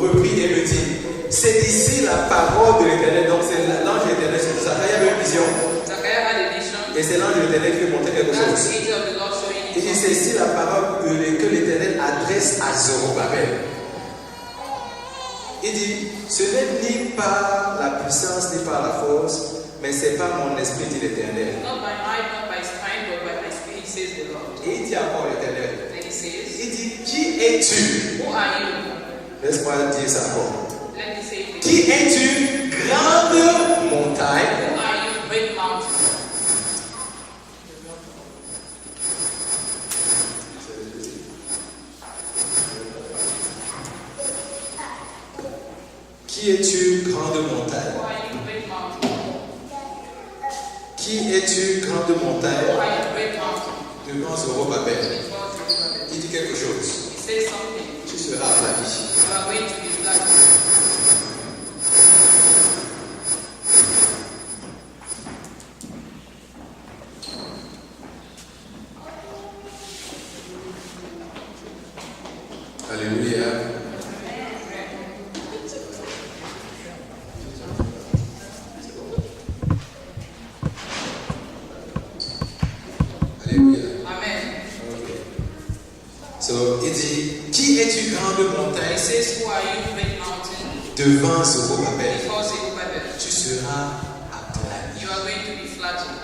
reprit et me dit, c'est ici la parole de l'éternel. Donc c'est l'ange de l'éternel. Zacharie avait une vision. Zechariah had a vision. Et c'est l'ange de l'éternel qui lui montrait quelque That's chose. the angel of the Lord showing Il dit, him c'est something. ici la parole que l'éternel adresse à Zorobabel. Il dit, ce n'est ni par la puissance ni par la force, mais c'est par mon esprit, dit l'éternel. Not by might, not by strength, but by my spirit, says the Lord. Et il dit encore l'éternel. And he says, Il dit, qui es-tu? who are you? Laisse-moi dire ça encore. Let me say it. Qui es-tu, grande montagne? Who are you, great mountain? Qui es-tu, grande montagne? Who are you, great mountain? Qui es-tu, grande Who montagne? are you, great mountain? Devant Zorobabel. Before Zerubbabel. Il dit quelque chose. He says something. Tu seras aplani. You are going to be flattened. Alléluia. Alléluia. Amen. So, il dit, qui es-tu, grande He montagne? says, who are you, great mountain? Devant Zorobabel. Before Zerubbabel. Tu seras aplani. You are going to be flattened.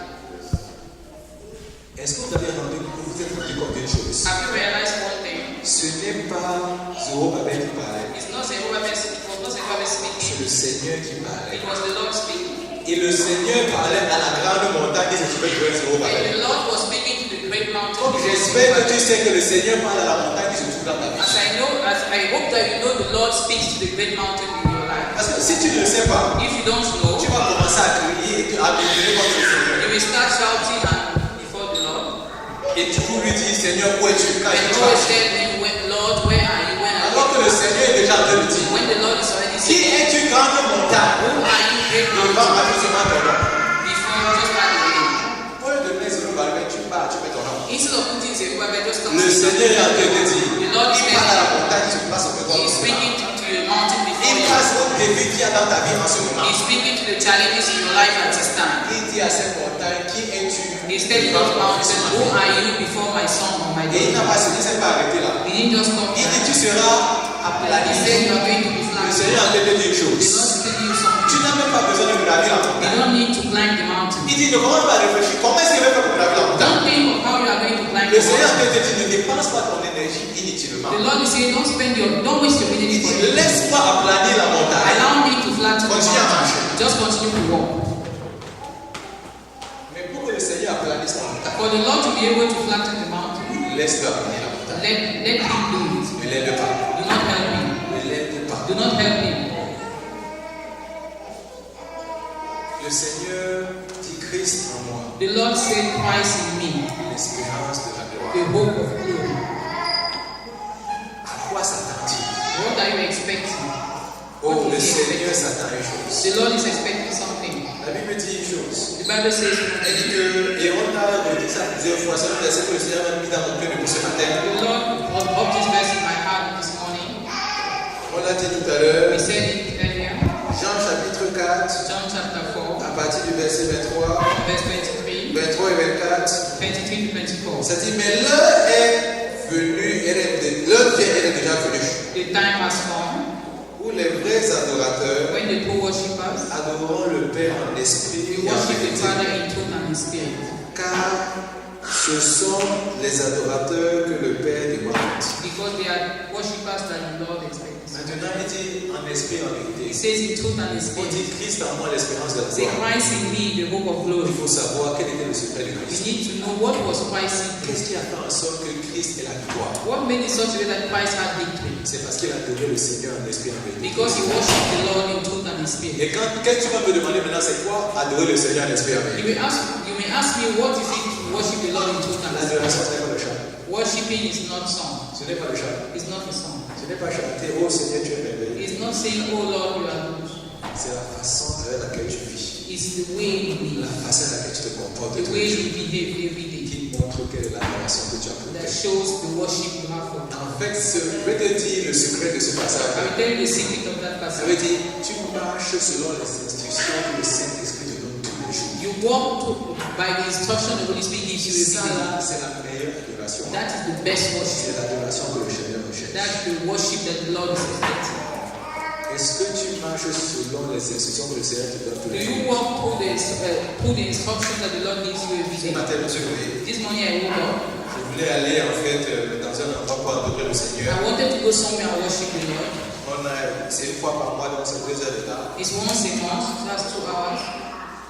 Est-ce que vous avez vous êtes rendu compte d'une chose? Have you realized one thing? Ce n'est pas Zorobabel qui parlait, It's not Zerubbabel, it was not Zerubbabel c'est speaking. le Seigneur qui parlait. It was the Lord speaking. Et le Seigneur parlait à la grande montagne qui se trouvait devant And Zorobabel. the Lord was speaking to the great mountain. Comme before j'espère que tu Zerubbabel. sais que le Seigneur parle à la montagne qui se trouve dans ta vie. As I hope that you know the Lord speaks to the great mountain in your life. Parce que si tu ne le sais pas, If you don't know, tu vas commencer à crier et à bénir contre le Seigneur. you will start shouting before the Lord. et toujours lui dire Seigneur, où es-tu? Quand And il always marche. tell him, Lord, where are you? When are Alors que le Seigneur est déjà en train de dire you? When the Lord is already qui saying, es-tu grande montagne? who are you, great Le vent mountain? a justement ton nom. Before you just add the name. Au lieu de mettre Zerubbabel, tu pars, tu mets ton nom. Instead of putting Zerubbabel, just come Le to Seigneur est en train de The dire Lord is il parle à la telling montagne, tu passes au you, devant. He's speaking to your mountain before Il you. passe au défi qu'il y a dans ta vie en ce moment. He's speaking to the challenges in your life at this time. Il dit à cette montagne, qui es-tu? He's telling those mountains, who are you before my son or my Et il n'a daughter? pas il ne s'est pas arrêté là. He didn't just stop Il dit, there. tu seras He aplani. said you are going to be Le flat. Seigneur est en train de dire une The chose. Lord is telling you something. Tu n'as même pas besoin de gravir la You montagne. don't need to climb the mountain. Il dit, ne commence pas à réfléchir. Comment est-ce qu'il va faire pour gravir la montagne? Don't think of how you are going to climb Le the Seigneur mountain. te dit, ne dépense pas ton énergie inutilement. The Lord is saying, don't waste your Il energy for dit, it. laisse-moi aplanir la montagne. Allow me to flatten the Continue à marcher. mountain. Just continue to walk. Mais pour que le Seigneur aplanisse la montagne, For the Lord to be able to flatten the mountain, laisse-le aplanir la montagne. let him do it. Ne l'aide pas. Do not help him. Ne l'aide pas. Do not help him. Le Seigneur dit Christ en moi, The Lord said Christ in me, l'espérance de la gloire. the hope of glory. À quoi s'attend-il? What are you expecting? Oh, What le is he Seigneur expecting? s'attend à une chose. The Lord is expecting something. La Bible dit une chose. The Bible says, Elle dit que, et on a redit ça plusieurs fois, c'est le verset que le Seigneur m'a mis dans mon cœur depuis ce matin. the Lord dropped this verse in my heart this morning. On l'a dit tout à l'heure, We said it earlier, Jean chapitre 4, John chapter 4, à partir du verset 23, verse 23, 23 et 24. 23 to 24. Ça dit, mais l'heure est venue, l'heure vient, elle est déjà venue, The time has come où les vrais adorateurs when the true worshippers adoreront le Père en esprit will et en worship the vérité. Father in truth and in spirit. Car ce sont les adorateurs que le Père demande. Because they are worshippers that the Lord expects. Maintenant, il dit en esprit et en He vérité. says in truth and in On spirit. dit Christ en moi, l'espérance de la Say gloire. Christ in me, the hope of glory. Il faut savoir quel était le secret de We Christ. need to know what was Christ's secret. Qu'est-ce qui a fait en sorte que Christ ait la victoire? What made it such a way that Christ had victory? C'est parce qu'il a donné le Seigneur en esprit et en vérité. Because he worshipped the Lord in truth and in spirit. Et qu'est-ce que tu vas me demander maintenant, c'est quoi adorer le Seigneur en esprit et en You vérité? may ask me what is it to worship the Lord in truth and in spirit. L'adoration, ce n'est pas le chant. Worshipping is not song. Ce n'est pas le chant. It's not a song. Ce n'est pas chanter, oh Seigneur, tu es merveilleux. It's not saying, oh Lord, you are good. C'est la façon avec laquelle tu vis. It's the way you La live. façon avec laquelle tu te comportes The tous way les you jours. behave every day. Qui montre quelle est l'adoration que tu as pour That Dieu. shows the worship you have for God. En fait, je vais te dire le secret de ce I passage. will tell you the secret of that Ça passage. veut dire, tu marches selon les instructions que le Saint-Esprit te donne tous les jours. You walk by the instruction the Holy Spirit gives you Ça, every day. là, c'est la meilleure adoration. That is the best worship. C'est l'adoration que le Seigneur recherche. That's the worship that the Lord is expecting. Est-ce que tu marches selon les instructions que le Seigneur te donne tous Do les you jours? walk through the instructions that the Lord gives you every Ce day? matin, monsieur Louis, This morning I woke up. je voulais aller en fait dans un endroit pour adorer le Seigneur. I wanted to go somewhere and worship the Lord. C'est une fois par mois, donc c'est 2 heures de temps. It's once a month, that's 2 hours.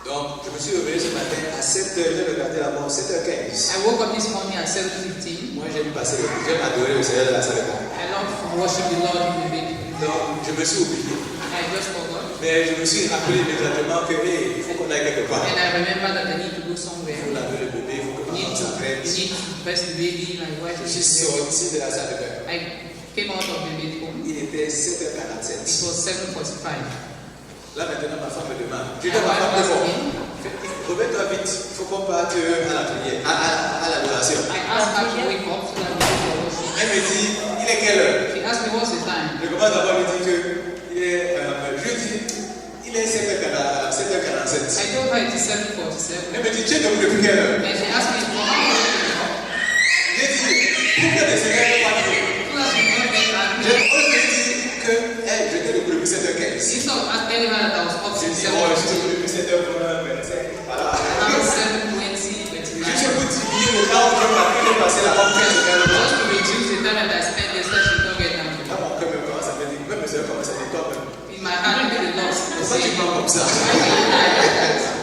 Donc, je me suis réveillé ce matin à 7h, j'ai regardé la montre, 7h15. I woke up this morning at 7:15. Moi, j'aime adorer le Seigneur de la salle de bain. I love to worship the Lord in the bedroom. Donc, je me suis oublié. I just forgot. Mais je me suis rappelé immédiatement que, hey, il faut qu'on aille quelque part. And I remember that I need to go Il somewhere. faut laver le bébé, il faut que You need maman to, s'arrête. you need to dress the baby, my wife Je suis is there. sorti de la salle de bain. I came out of the bedroom. Il était It 7h47. was 7:45. Là, maintenant, ma femme me demande. Je My dis à ma femme, wife bon, asked me. remets-toi vite, il faut qu'on parte à la prière, à l'adoration. I asked her to wake up so that we could worship. Elle me dit, il est quelle heure? She asked me what's the time. Je commence d'abord à lui dire que il est, jeudi, il est 7h47. I told her it is 7:47. Elle me dit, tu es donc depuis quelle heure? And she asked me for how long. J'ai dit, pourquoi le Seigneur n'est pas Dieu? So that she not get Je angry. dit que j'étais depuis 7h15. Instead of telling her that I was up J'ai since dit, oh, je suis 7:15. depuis 7h25. Voilà. Now it's 7:20, Juste 29. pour diminuer le temps où je m'apprête passer la honte. Just to reduce the time that I spend there so that she don't get angry. Là, mon cœur me commence à me dire, même le Seigneur commence à dire, toi même. In my heart, I the Lord Pourquoi tu saying, parles comme ça? why do you like that?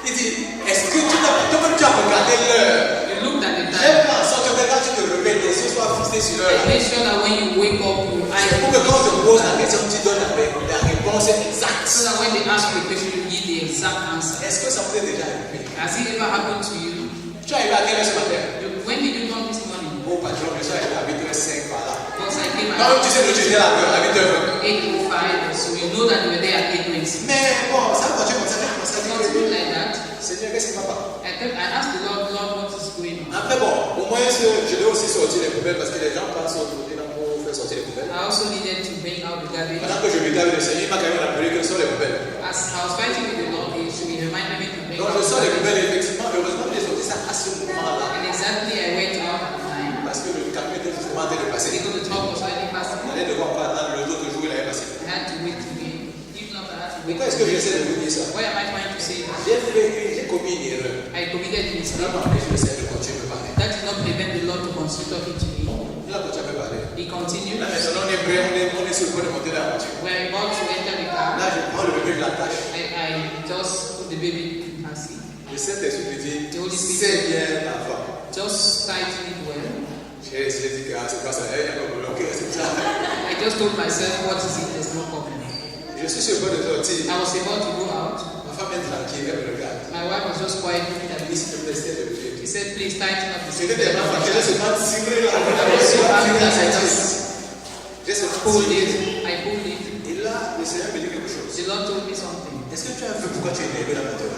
Il dit, est-ce que toi-même tu as regardé l'heure? You looked at the J'ai time. fait en sorte que quand tu te réveilles, tes yeux soient fixés sur l'heure. And make sure that when you wake up, your eyes C'est pour que quand je pose la question, tu donnes la réponse exacte. so that when they ask you a question, you give the exact answer. Est-ce que ça vous est déjà arrivé? Has it ever happened to you? Tu es arrivé à quelle heure ce matin? When patron, je suis arrivé à 8h05 par là. Because I came Quand tu sais que tu étais là à 8h20. 8:05, so you know that you were there at 8:20. Mais bon, ça continue comme ça, j'ai commencé à Continue dire, like that. Seigneur, qu'est-ce qui va pas? I asked the Lord, what is going on? Après, bon, au moins, je dois aussi sortir les poubelles parce que les gens passent autour de là pour faire sortir les poubelles. I also needed to bring out the garbage. Pendant que je luttais avec le Seigneur, il m'a quand même rappelé que ce sont les poubelles. As I was fighting with the Lord, he reminded me to bring Donc, out je the sors les garbage. poubelles, effectivement, heureusement que j'ai sorti ça à ce moment-là. And exactly I went out at time. Parce que le camion était justement en train de passer. Because the truck was already passing. On allait devoir pas attendre le autre jour, il allait passer. I had to wait again. If not, I had to wait. Pourquoi est-ce que j'essaie de vous dire ça? Why am I trying to say that? J'ai commis une erreur. I committed a mistake. Vraiment, mais je essaie de continuer à parler. That did not prevent the Lord to continue talking to me. Il a continué à parler. He continued. Là, maintenant, on est prêt, on est sur le point de monter dans la voiture. We're about to enter the car. Là, je prends le bébé, je l'attache. I just put the baby in her seat. Le Saint-Esprit me dit, The Holy Spirit. c'est bien, enfant. Just tighten it well. J'ai dit que c'est pas ça, il y a pas de problème. Ok, c'est ça. I just told myself, what is it? There's no problem. Je suis sur le point de sortir. I was about to go out. Ma femme est tranquille, elle me regarde. My wife was just quiet looking at Elle me. dit, s'il te plaît, s'il te plaît. She said, please tighten up the C'était seat. tellement facile, j'ai seulement tiré là. J'ai seulement Pulled tiré. it. I pulled it. Et là, le Seigneur me dit quelque chose. The Lord told me something. Est-ce que tu as vu pourquoi tu es énervé là maintenant?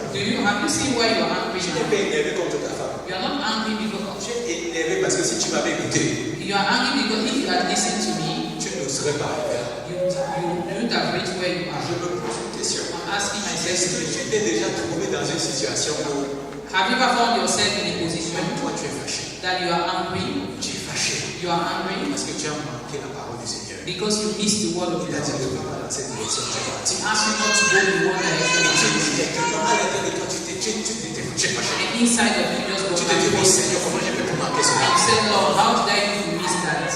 Have you seen why you are angry Tu n'es now? pas énervé contre ta femme. You are not angry because Tu es énervé parce que si tu m'avais écouté, you are angry because if you had listened to me, tu ne serais pas arrivé. you wouldn't have reached where you are. Je me pose une question. I'm asking myself, Est-ce que tu t'es déjà trouvé dans une situation où have you ever found yourself in a position même toi tu es fâché? that you are angry? Tu es fâché You are angry parce que tu as manqué la parole du Seigneur. because you missed the word of Il the a dit de Lord. ne pas dans cette direction. Tu es parti. He asked you not to go in one Et direction. tu directement à l'intérieur de toi, tu es fâché. And inside of you just got Tu te dis, oh angry. Seigneur, comment j'ai fait pour manquer And cela? you said, Lord, how did I even miss that?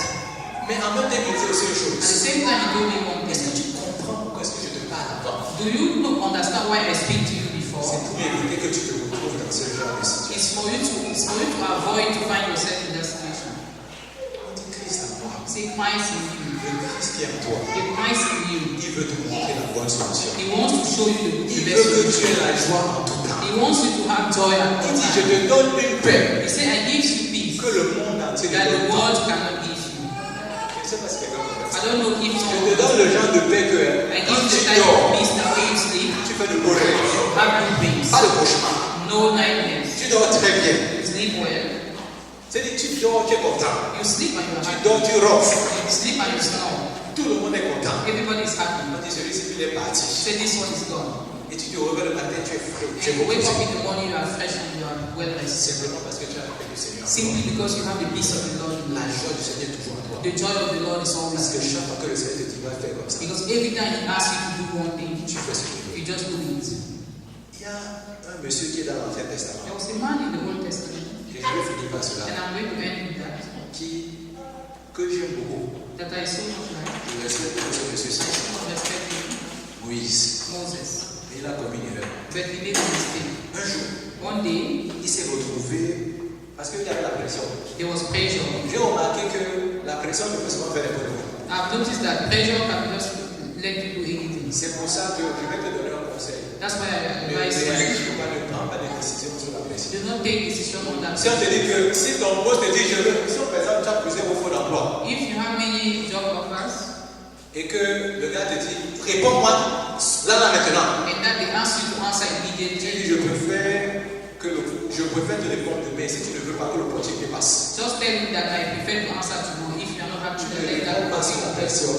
Mais en même temps, il me dit aussi une At the chose. same time, he told me one Est-ce que thing. tu comprends pourquoi est-ce que je te parle avant? Do you not understand why I speak to you before? C'est pour éviter que tu te retrouves dans ce genre de situation. It's for you to avoid to find yourself in that situation. On dit Christ en moi. See Christ in you. Le Christ qui est en toi. The Christ in you. Il veut te montrer la bonne solution. He wants to show you the Il best veut que tu solution. aies la joie en tout temps. He wants you to have joy at Il all dit, je times. te donne une paix He said, I give you peace que le monde entier ne that the donne pas. world cannot give you. Je ne sais pas si quelqu'un comprend I ça. don't know if Je te someone donne le genre de paix que I quand give tu the type of dors, peace that when you sleep, tu fais de beaux rêves. have good dreams, Pas de cauchemar. no nightmares. Tu dors très bien. You sleep well. C'est-à-dire, tu dors, tu es content. You sleep and you're Tu happy. dors, tu roses. You sleep and you snore. Tout le monde est content. Everybody is happy. On dit, celui-ci, il est parti. Say this one is gone. Et tu te réveilles le matin, tu es frais. Tu es And you wake up reposé. in the morning, you are fresh and you are well rested. Simplement parce que tu as la paix du Seigneur. Simply because you have the peace of the Lord in La life. joie du Seigneur est toujours en toi. The joy of the Lord is Parce always que there. chaque fois que le Seigneur te dit, va faire comme ça, Because every time He asks you to do one thing, tu fais ce qu'il you veut. just do it. Il y a un monsieur qui est dans l'Ancien Testament. There was a man in the Old Testament, Et je vais finir par and cela. I'm going to end with that, Que j'aime beaucoup. that I so much like. Je respecte ce monsieur I sans so much respect him, Moïse. Moses. Et il a commis une erreur. But he made a mistake. Un jour, One day, il s'est retrouvé parce qu'il y avait la pression. there was pressure. J'ai remarqué que la pression ne peut souvent faire des bonnes choses. I've noticed that pressure can just let you do anything. C'est pour ça que je vais te donner un conseil. That's why I Ne advise you. ne prends pas de décisions sur la pression. Do not take decision on that. Si on te dit que si ton boss te dit je veux, si par exemple tu as plusieurs offres d'emploi If you have many job offers, et que le gars te dit réponds-moi là maintenant, and that they ask you to answer tu immediately, dis je préfère te répondre demain si tu ne veux pas que l'opportunité passe. just tell him that I prefer to answer tomorrow. If you are not happy Tu to ne let that réponds pas sur la pression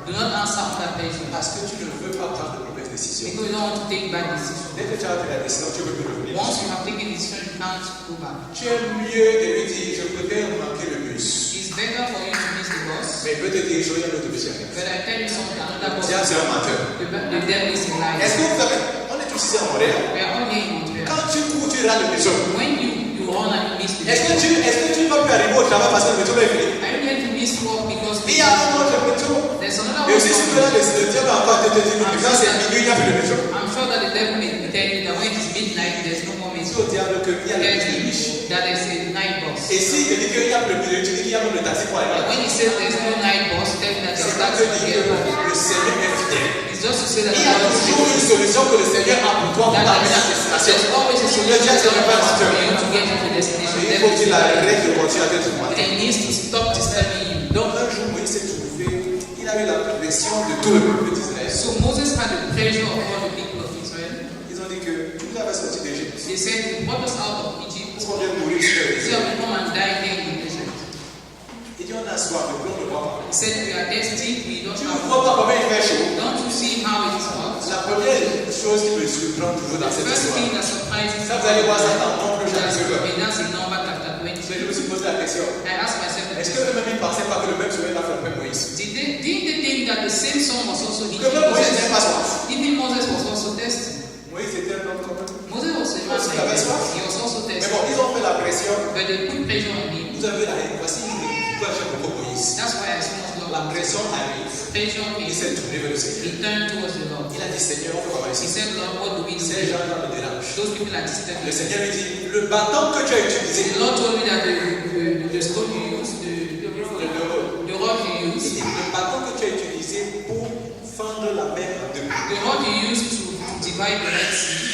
do not answer under pressure. parce que tu ne veux pas prendre de mauvaises décisions. Because you don't want to take bad decisions. Dès que tu as pris la décision, tu veux plus revenir. Once you have taken a decision, you can't go back. Tu es mieux de lui dire je préfère manquer le bus. It's better for you to miss the bus. Mais il peut te dire je vais un autre bus arrive. But I tell you something, another bus. Tiens, c'est un menteur. The devil is a liar. Est-ce que vous savez, on est tous ici à Montréal. We are all here in Montreal. Quand tu cours, tu rentres le maison. When you run and you miss the Est-ce que bus, tu ne vas plus arriver au travail parce que le métro est fini? are you going to miss work because Il y a un autre métro. there's another Et one aussi, si tu coming? as le diable va encore te dire que quand c'est minuit, il n'y a plus de métro. I'm sure that the devil may tell you that when it is midnight, there's no more Dis metro. au diable qu'il y a le Tell métro him riche. that there's a night bus. Et s'il te dit qu'il y a plus de métro, tu dis qu'il y a même le taxi pour aller And là. when he says there's no night bus, tell him that C'est there's ça taxi que to dit get back. que le Seigneur est fidèle. It's just to say that Il y a toujours une solution que le Seigneur a pour toi pour t'amener à destination. there's always a solution to the past for you to get to the destination. Il faut qu'il arrête de continuer à te tourmenter. And it needs to stop disturbing you. Donc un jour, Moïse s'est trouvé, il a eu la pression de tout le peuple d'Israël. So Moses had the pressure of all the people of Israel. Ils ont dit que tu nous avais sorti d'Égypte. They said, "You brought us out of Egypt. Est-ce qu'on vient de mourir sur le So désert? we come and die here in the desert." Il dit on a soif, mais on ne boit pas. He said, "We are thirsty. We don't Tu ne have vois pas combien il fait chaud. Don't you see how it is hot?" La première chose qui me surprend toujours dans cette First histoire, thing that surprises ça vous allez voir ça dans Nombre that's chapitre 2. and that's in Number chapter Mais 20. je me suis posé la question, I asked myself the est-ce question, que eux-mêmes ils ne pensaient pas que le même sommeil a frappé Moïse? didn't they think that the same song was also Que hitting même Moïse n'avait pas Moses? soif. Even Moses was also thirsty. Moïse était un homme comme eux. Moses was a man Aussi, il like avait this. soif. He was also Mais thirsty. bon, ils ont fait la pression. But they put pressure on him. Vous avez la haine. Voici pourquoi j'aime beaucoup Moïse. That's why I so much La love him. pression arrive. Pressure Il is s'est tourné vers le Seigneur. he turned towards the Lord. Il a dit Seigneur, on fait comment He ici? said, "Lord, what do we do? Ces gens-là me dérangent. Those people are Le disturbing." Seigneur lui dit le bâton que tu as utilisé, The Lord told me that the stone you used, the rock you il used, dit, le bâton que tu as utilisé pour fendre la mer en deux. the rock you used to divide the Red Sea,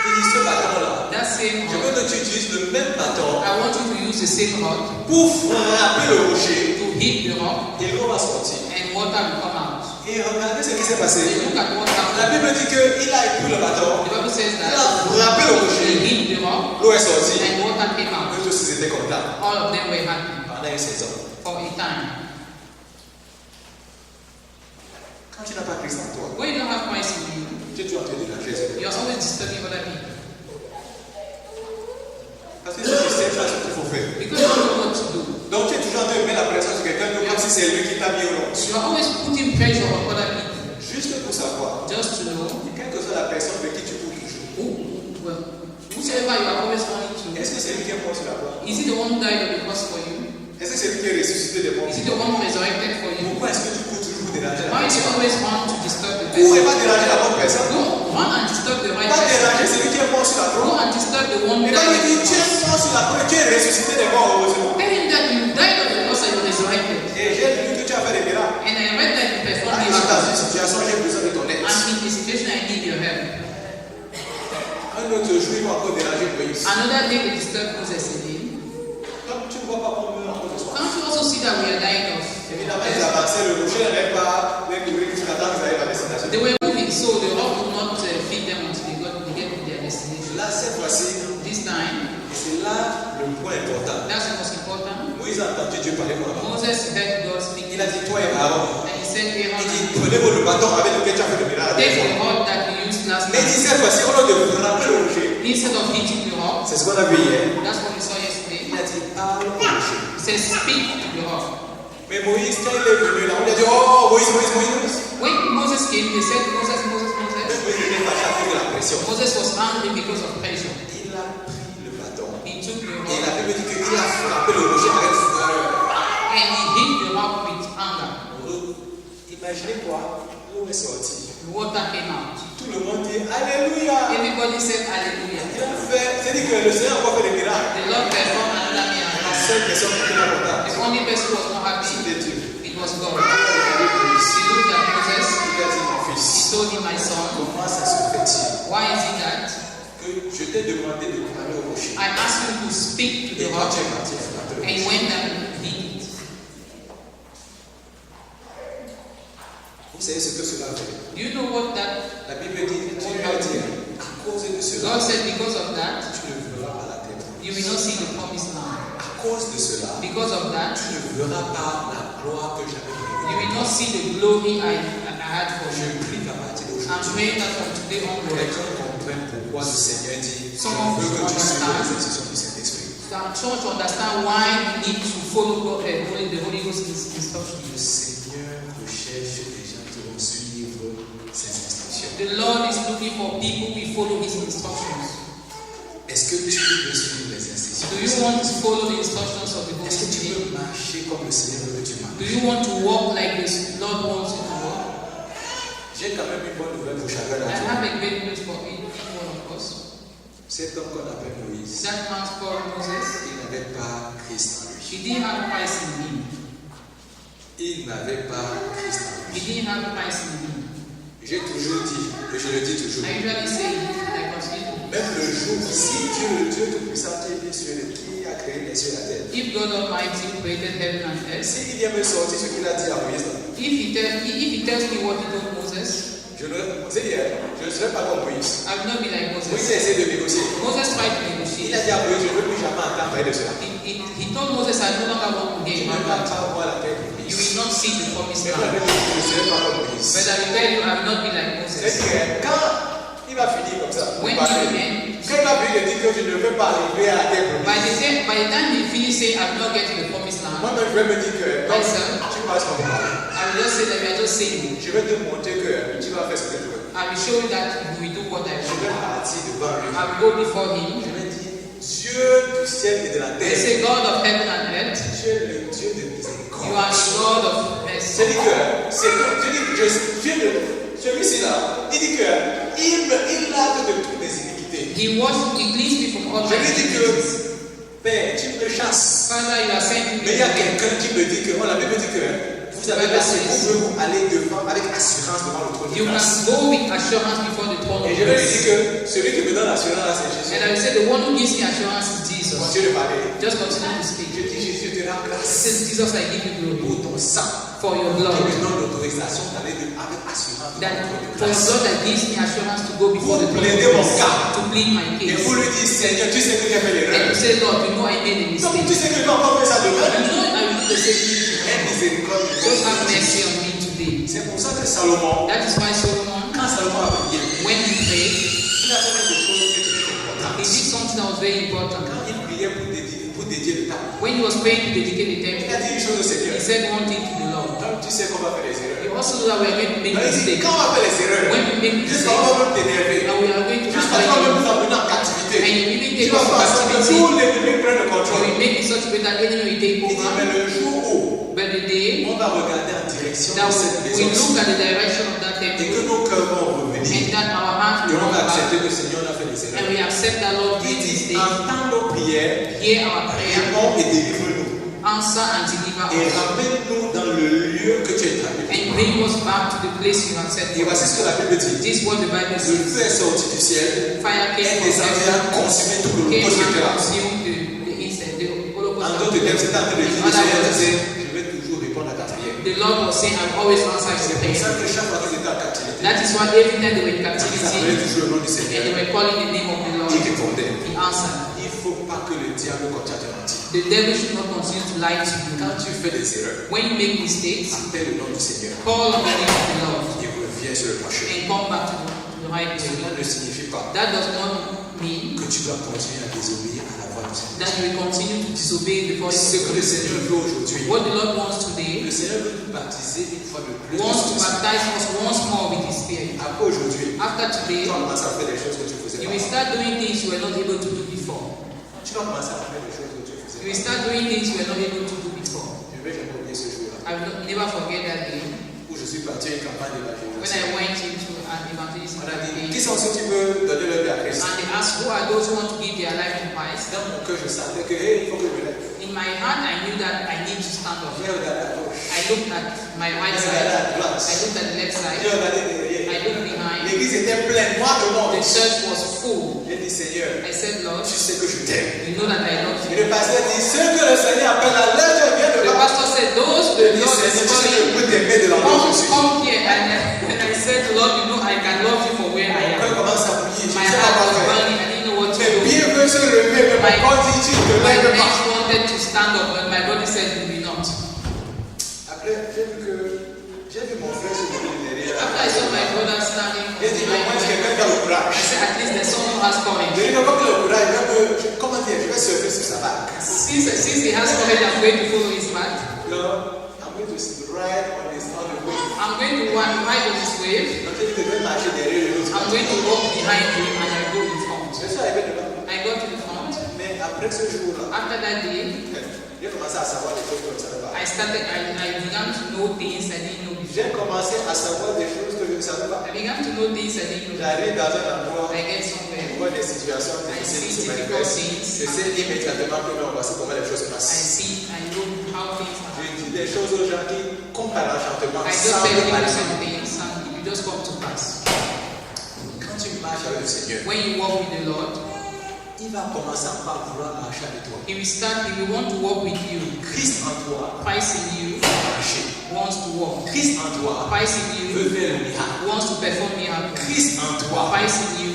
Il dit ce bâton-là, that same je rock, veux que tu utilises le même bâton I want you to use the same rock pour frapper le rocher to hit the rock et l'eau va sortir. and water will come out. Et regardez ce qui s'est And passé. look at what La happened. Bible dit qu'il a pris le bâton, The Bible says il a that frappé le he rocher, hit the rock l'eau est sortie. and water came out. Eux tous ils étaient contents All of them were happy pendant une saison. for a time. Quand tu n'as pas Christ en toi, When you don't have Christ in you, tu es toujours en train de déranger. you're always disturbing other people Parce que si tu sais pas ce qu'il faut faire. because you don't know what to do. Donc tu es toujours en train de mettre la pression sur quelqu'un comme si c'est lui qui t'a mis au long. You are always putting pressure on other people Juste pour savoir, just to know quelle que soit la personne avec qui tu cours toujours, whosoever you are always running to. est-ce que c'est lui qui est mort sur la croix? Is it the one who died on the cross for you? Est-ce que c'est lui qui est ressuscité des morts? Is it the one who resurrected for you? Pourquoi est-ce que tu cours toujours pour déranger la Why do you personne? always want to disturb the Cours et person? pas déranger la bonne personne. Go run and disturb the right Pas person. déranger celui qui est mort sur la Go croix. and disturb the one who Et quand died il on dit the tu es cross. mort sur la croix et tu es ressuscité des morts, heureusement. Tell him that you died on the cross and you resurrected. Et j'ai lu que tu as fait des miracles. And I read that you performed Dans ta miracles. situation, j'ai besoin de ton aide. I'm in this situation, I need your help. Un autre jour, il va encore déranger Moïse. Another day we disturb Moses again. Donc tu ne vois pas qu'on meurt encore de soir. Can't you also see that we are dying of Évidemment, ils avançaient, le rocher n'allait pas les couvrir jusqu'à temps qu'ils arrivent à destination. They were moving, so the rock would not feed them until they get to their destination. Là, cette fois-ci, This time, et c'est là le point important. that's the most important. Moïse a entendu Dieu parler pour avant. Moses heard God speaking, Il a dit, toi et Aaron, and he said, il Aaron, dit, prenez-vous le bâton avec lequel tu as fait le miracle. take the rod that you used last Mais il dit, night. cette fois-ci, au lieu de frapper le rocher, Instead of hitting the rock, c'est ce qu'on a vu hier. that's what we saw Il yesterday. a dit, parle au rocher. He says, speak to the rock. Mais Moïse, quand il est venu là, on lui a dit, oh, Moïse. When Moses came, they said, Moses. Mais Moïse était fâché à cause de la pression. Moses was angry because of pressure. Il a pris le bâton. He took the Et la rock Bible dit qu'il a frappé le rocher avec fureur. and he hit the rock with anger. Imaginez quoi, l'eau est sortie. The water came out. Tout le monde dit Alléluia. Everybody said, Hallelujah. Il a fait, c'est-à-dire que le Seigneur a encore fait des miracles. The Lord performed another La miracle. seule personne qui était The contente, only person who was not happy, c'était Dieu. it was God. Il a regardé Moïse. He looked at Moses. Il a dit mon He fils, told him, my son, comment ça se fait-il why is it that que je t'ai demandé de parler au rocher I asked you to speak to et the toi rock tu es parti frapper le and rocher? when that he did? Vous savez ce que cela veut dire? Do you know what that La Bible dit, Dieu lui a dit, à cause de cela, God said? Because of that, tu ne verras pas la terre. you will not see the promised land. À cause de cela, Because of that, tu ne verras pas la gloire que j'avais you prévue. will not see the glory I had for Je you. prie qu'à partir I'm d'aujourd'hui, praying that from today onward, quelqu'un comprenne pourquoi le Seigneur dit, je Someone veux que tu suives understand. les instructions du Saint-Esprit. I'm trying to understand why we need to follow God, the Holy Ghost instructions. Le Seigneur recherche des gens qui vont suivre ses instructions. The Lord is looking for people who follow His instructions. Est-ce que tu veux suivre les instructions? Do you want to follow the instructions of the Holy Est-ce que tu Spirit? veux marcher comme le Seigneur veut que tu marches? Do you want to walk like the Lord wants you to walk? J'ai quand même une bonne nouvelle pour chacun I d'entre have nous. a great news for each one of us. Cet homme qu'on appelle Moïse, That man's called Moses. il n'avait pas Christ en lui. He didn't have Christ in him. Il n'avait pas Christ en He lui. didn't have Christ in him. J'ai toujours dit, et je le dis toujours, I usually say it, and I continue to. même le jour où si Dieu Tout-Puissant qui est bien sûr, qui a créé les cieux et la terre, If God Almighty created heaven and earth, s'il vient me sortir ce qu'il a dit à Moïse, if he tells me what he told Moses, je ne serai pas comme Moïse. I will not be like Moïse Moses. a essayé de négocier. Moses tried to Il negotiate. a dit à Moïse, je ne veux plus jamais entendre parler de cela. He told Moses, I no longer want to Tu hear ne about vas that. pas voir la terre de You Moïse. will not see the promised Mais moi, land. je ne serai pas comme Moïse. But I will tell you, I will not be like Moses. C'est-à-dire, quand il va finir comme ça, When parler, he end, quand il va finir de dire que je ne veux pas arriver à la terre promise, by the time he finish saying, I will not get to the promised land, moi-même je vais me dire que non, Myself. tu passes comme moi. I will just say that we are just saying. Je vais te montrer que tu vas faire ce que je veux. I will show you that we do what I Je should. vais partir devant lui. I will go before him. Je vais dire, Dieu du ciel et de la They terre, say, God of heaven and earth, tu es le Dieu de you miséricorde. are the God of mercy. C'est-à-dire que, celui-ci-là, il dit que il lave de toutes les iniquités. He cleansed me from all Je my lui dis iniquities. que, Père, tu me chasses. Father, you are sending Mais il y me. a quelqu'un qui me dit que, la Bible dit que vous avez passé, vous pouvez aller devant avec assurance devant le trône de You grâce. can go with assurance before the throne Et of je vais lui grace. dire que celui qui me donne l'assurance là, c'est Jésus. And I will say, the one who gives me assurance is Jesus. Continue de parler. Just continue to speak. Je dis Jésus, je te rends grâce Since Jesus, I give you glory pour ton sang for your qui blood. me donne l'autorisation d'aller avec assurance devant That le trône de for your grâce. blood that gives me assurance to go before the throne of plaider mon grace, cas. to plead my Et case. vous lui dites, Seigneur, tu sais que j'ai fait And l'erreur. to say, Lord, you know I made a Donc mistake. tu sais que je vais encore faire ça demain. You know I will do the same thing. Aie miséricorde. Just have mercy on me today. C'est pour ça que Salomon, That is why Solomon, quand Salomon a prié, when he prayed, il a fait quelque chose de très important. he did something that was very important. Quand il priait pour dédier le temple, When he was praying to dedicate the il a temple, dit une chose au Seigneur. he said one thing to the Lord. Donc tu sais qu'on va faire les erreurs. You also know that we are going to make Mais il dit, mistakes. quand on va faire les erreurs, When we make jusqu'à on mistakes, va même t'énerver. and we are going to Jusqu'à toi handle même you, nous amener en captivité. and you really Tu take vas us to faire en sorte que captivity, tous les ennemis prennent le you contrôle. will make it such a way that enemy will take Il dit, mais over. le jour où But the day on va regarder en direction that de cette we maison look at the direction of that et que temple, nos cœurs vont revenir, and that our hearts et will on come va back, accepter que le Seigneur a fait des and erreurs. we accept that Lord Il made dit, mistakes, entends nos prières, hear our prayer, réponds et délivre-nous. answer and deliver Et us, ramène-nous dans le lieu que tu as établi. and bring us back to the place you have set Et for voici us. ce que la Bible dit. This is what the Bible Le says. feu est sorti du ciel, Fire et came des from enfers heaven, consumé tout le came repos sur and terre. consumed the incense, the holocaust. En d'autres termes, c'est en train de dire, le In other Seigneur words, disait, je vais toujours répondre à ta prière. the Lord was saying, I will always answer C'est your pour ça prayer. que chaque fois qu'ils étaient en captivité, That is why every time they were in ils appelaient captivity toujours le nom du and Seigneur. they were calling the name of the Lord, Ils répondaient. he answered. Il ne faut pas que le diable continue à te mentir. The devil should not continue to lie to you. Quand tu fais des erreurs, When you make mistakes, appelle le nom du Seigneur. call on the name of the Lord Il revient sur le droit chemin. and come back to the right way. Cela ne signifie pas That does not mean que tu dois continuer à désobéir à la voix du Seigneur. that you will continue to disobey the voice Ce of que le Seigneur God. veut aujourd'hui, What the Lord wants today, le Seigneur veut nous baptiser une fois de plus. wants to baptize us once more with His Spirit. Après aujourd'hui, After today, tu vas commencer à faire des choses que tu faisais you pas. will start doing things you were not able to do before. Tu vas commencer à faire des choses que tu faisais You will pas. start doing things you were not able to do before. Je vais jamais oublier ce jour-là I will never forget that day où je suis parti à une campagne when d'évangélisation. I went into an evangelism On a dit, qui campaign sont ceux qui veulent donner leur vie à Christ? and they asked who are those who want to give their life to Christ. Dans mon cœur, je sentais que, hey, il faut que je me lève. In my heart, I knew that I need to stand up. J'ai regardé à gauche. I looked at my right J'ai regardé side. à droite. I looked at the left J'ai side. regardé I derrière. looked behind. L'église était pleine, moi de monde. The church was full. J'ai dit, Seigneur, I said, Lord, tu sais que je t'aime. you know that I love Et you. le pasteur dit, ce que le Seigneur appelle la lettre vient de The là. pastor said, those Je the dis, Lord Seigneur, is tu sais que je calling, peux t'aimer de l'endroit où je suis. come here. And I said, Lord, you know I can love you for where I Quand il am. commence à prier, je ne My sais pas heart quoi was faire. burning. I didn't know what to Mais do. bien veut se lever, mais mon corps dit, tu ne te My lèves legs pas. wanted to stand up, but my body said, you will not. Après, j'ai vu mon frère se lever derrière. After I saw my brother standing J'ai dit, mais moi, behind quelqu'un me, qui a le I courage. said, at least there's someone who has Je courage. dis, mais comme il a le courage, comment dire, je vais surfer sur sa barque. Since he has courage, I'm going to follow his path. Non, I'm going to ride on the way. I'm going to ride on his wave. Donc, j'ai dit que je vais marcher derrière l'autre. I'm going to walk behind him and I go in front. Je suis arrivé devant. I got to the front. Mais après ce jour-là, After that day, j'ai commencé à savoir des choses que je ne savais pas. I began to know things I didn't know before. J'ai commencé à savoir des choses que je ne savais pas. I began to know things I didn't know before. J'arrive dans un endroit, I get je somewhere. vois des situations difficiles qui se manifestent. Je sais immédiatement que non, voici comment les choses I passent. see, I know how things Je are. dis des choses aux gens qui, comme par enchantement, I just semblent tell people aller. some things and you just come to pass. Quand tu marches avec le Seigneur, When you walk with the Lord, il va commencer par vouloir marcher avec toi. He will want to walk with you. Christ en toi Christ in you veut marcher. wants to walk. Christ en toi Christ in you veut faire le miracle. wants to perform miracles. Christ en toi, Christ in you,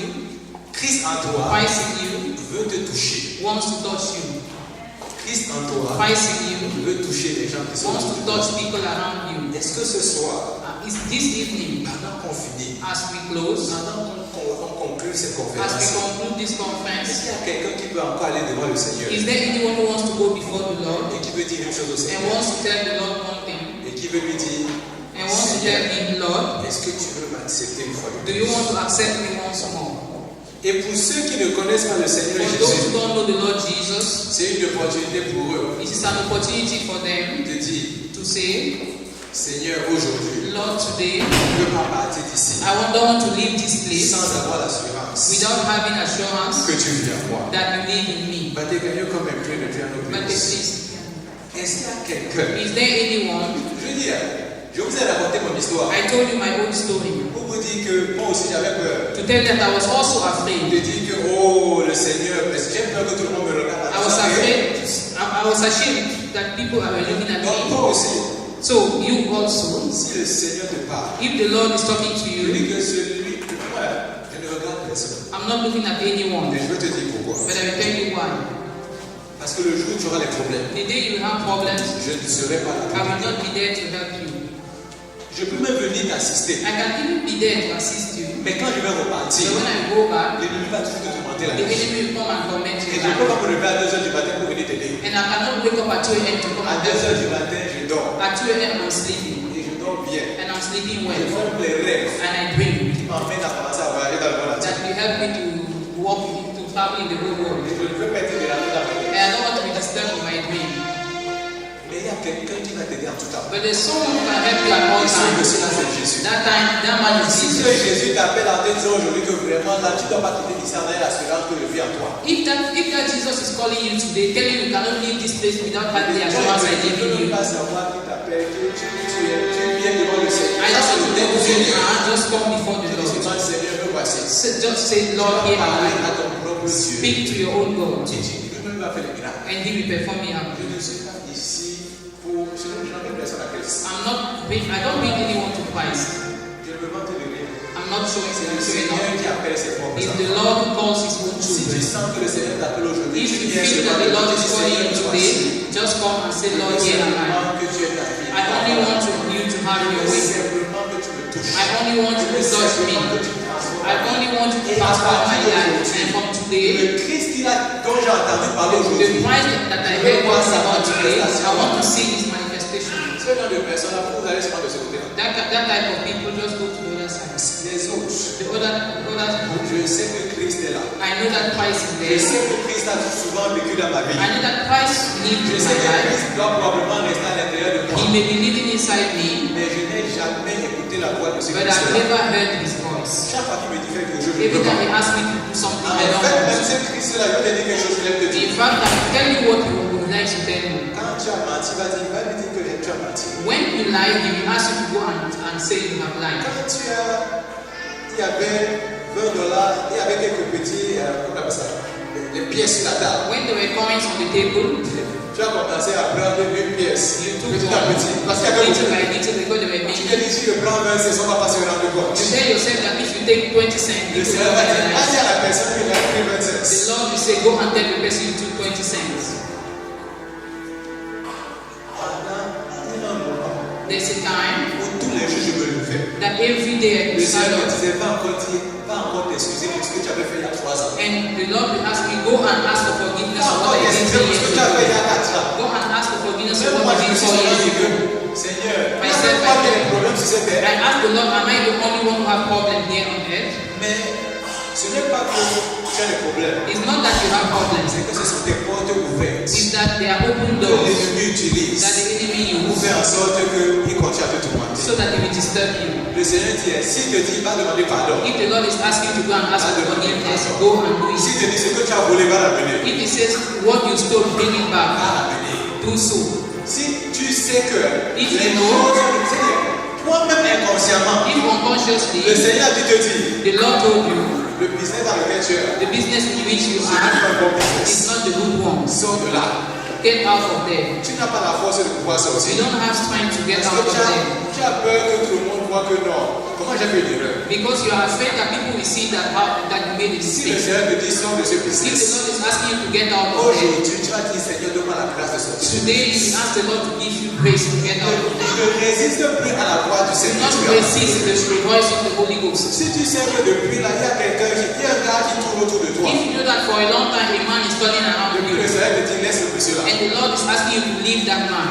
Christ en toi Christ in you veut te toucher. wants to touch you. Christ en toi Christ in you veut toucher les gens qui sont wants to autour de toi. touch people around you. Est-ce que ce soir, Is this evening, pendant qu'on finit, as we close, pendant qu'on conclut cette as we conférence, conclude this est-ce conference, qu'il y a quelqu'un qui peut encore aller devant le Seigneur is there anyone who wants to go before the Lord et qui veut dire une chose au and Seigneur wants to tell the Lord one thing et qui veut lui dire, and wants to tell him, Lord, est-ce que tu veux m'accepter une fois de do you plus? want to accept me once more? Et pour ceux qui ne connaissent pas le Seigneur For those Jésus, who don't know the Lord Jesus, c'est une opportunité pour eux it is an opportunity for them de dire, to say, Seigneur, aujourd'hui, Lord, today, je ne veux pas partir d'ici don't want to leave this place sans avoir l'assurance without having assurance que tu vis en moi. that you live in me. But can you come and pray the piano, But please? please, Est-ce qu'il y a quelqu'un? is there anyone? Je veux dire, je vous ai raconté mon histoire I told you my own story pour vous dire que moi aussi j'avais peur. to tell you that I was also De afraid. dire que, oh, le Seigneur, parce que j'aime peur que tout le monde me regarde. I was afraid. I was ashamed that people are looking at Donc me. toi aussi, So you also, si le Seigneur te parle, if the Lord is talking to je you, dis que celui, moi, je ne regarde personne. I'm not looking at anyone, Mais je veux te dire pourquoi. but I will tell you why. Parce que le jour où tu auras des problèmes, The day you have problems, je ne serai pas là. I will not be there to help you. Je peux même venir t'assister. I can even be there to assist you. Mais quand je vais repartir, So when I go back, l'ennemi va toujours te tourmenter la the vie. enemy will come and torment Et you. je ne peux pas me lever à 2h du matin pour venir t'aider. And I cannot wake up at 2 a.m. to come À and help 2h you. du matin, je dors. At 2 a.m. I'm sleeping, Et je dors bien. and I'm sleeping Je well, fais les rêves and I dream qui m'emmènent à commencer à voyager dans le monde entier. that will help me to walk, to travel in the whole world. Et je ne veux pas être dérangé dans mes rêves. And I don't want to be disturbed in my dream. Mais il y a quelqu'un qui va t'aider en tout temps. But there's someone who can help you at all Et ce times. monsieur-là, c'est Jésus. That man is Si Jesus. Jésus t'appelle en te disant aujourd'hui que vraiment là, tu ne dois pas quitter d'ici en ayant l'assurance que je vis en toi. If that Jesus is calling you today, telling you cannot leave this place without having the assurance I Tu live ne in peux you, pas savoir qui t'appelle, que tu viens devant le Seigneur. I just want to tell you, just come before the Tu dis Lord. seulement, Seigneur, me voici. Just say, Lord, here am Parler à I. ton propre Dieu. Speak to your own God, Et lui-même va faire les miracles. and He will perform miracles. Je ne suis pas ici pour. Je n'emmène personne à Christ. I don't bring anyone to Christ. Je ne me vante de rien. I'm not showing C'est le to Seigneur anyone. qui appelle ses propres It's enfants. the Lord who calls His own Si tu children. sens que le Seigneur t'appelle aujourd'hui, If you viens feel that seulement the Lord te is dire, calling you Seigneur, today, voici. just come and say, Lord, here am I. Seulement que tu es ta vie. I only want you to have your way. Simplement que tu me touches. I only want you to touch me. I only want you to transform my life. And from today, Le Christ dont j'ai entendu parler the aujourd'hui, Christ that I heard talking about today, I want to see His manifestation. ce genre de personnes-là, vous allez seulement de ce côté-là. That type of people just go to the other side. Les autres, The other je sais que Christ est là. I know that Christ is Je there. sais que Christ a souvent vécu dans ma vie. I know that Christ lived Je in sais my que life. Christ doit probablement rester à l'intérieur de He moi. may be living inside me, Mais je n'ai jamais écouté la voix de ce but I've Christ-là. never heard His voice. Chaque fois qu'il me dit quelque chose, je ne Every peux time pas. He asks me to do something, En I don't fait, même want. ce Christ-là, je vais te dire quelque chose qu'il aime te dire. In fact, I will tell you what He would like to tell you. Quand tu as menti, va lui dire que tu as menti. When you lie, He will ask you to go and say you have lied. Quand il y avait $20, il y avait quelques petits, comment on appelle ça, des pièces sur la table. When there were coins on the table, Tu as commencé à prendre une pièce, you took petit à one, petit. Parce qu'il y avait little beaucoup. by little, because they were Tu many. t'es dit, si je prends 20 cents, on ne va pas se rendre compte. You tell yourself that if you take 20 cents, Le people Seigneur will va dire, realize. allez à la personne qui a pris 20 The cents. Lord will say, go and tell the person you took 20 cents. Pendant un moment There's a time où tous les jours je me levais. that every day I Le could stand Seigneur me up, disait, va encore t'excuser pour ce que tu avais fait il y a 3 ans. and the Lord will ask me, go and ask for forgiveness Va for encore what I did t'excuser 3 pour ce years que tu as fait il y ago. a 4 ans. Go and ask for forgiveness for Même moi, what I je me did suis 4 years dit ago. que, Seigneur, I il y said, a pas qu'il y ait des problèmes sur cette I terre. asked the Lord, am I the only one who have problem here on earth? Mais ce n'est pas que tu as des problèmes. It's not that you have problems. C'est que ce sont des portes ouvertes It's that there are open que doors l'ennemi that utilise the enemy pour uses faire en sorte qu'il continue à te tourmenter. so that it will disturb you. Le Seigneur dit, s'il te dit, va demander pardon. If the Lord is asking you to go and ask for forgiveness, go and do S'il it. te dit, ce que tu as volé, va l'amener. If He says what you stole, bring it back, Va l'amener. do so. Si tu sais que If les you know- choses, c'est-à-dire, toi-même inconsciemment, If consciously, Le Seigneur a dit te dire, the Lord told you, le business dans lequel tu es, the business in which you ce n'est pas are un bon is business. not the good one. Sors de là. Get out of there. Tu n'as pas la force de pouvoir You sortir. don't have strength to get Parce out que of there. tu as peur que tout le monde voit que non. Comment j'ai fait une erreur? Because you are afraid that people will see that you made a Si le mistake. Seigneur te dit sors de ce If the business, Lord is asking you to get out of there, aujourd'hui tu vas dire Seigneur, donne-moi la grâce de sortir. today you will ask the Lord to give you grace to get out of there. Ne résiste plus à la voix du Do Seigneur. not resist the voice of the Holy Ghost. Si tu sais que depuis là, il y a quelqu'un il y a un gars qui tourne autour de toi, If you know that for a long time a man is turning around depuis you, le Seigneur te dit laisse le monsieur là. and the Lord is asking you to leave that man,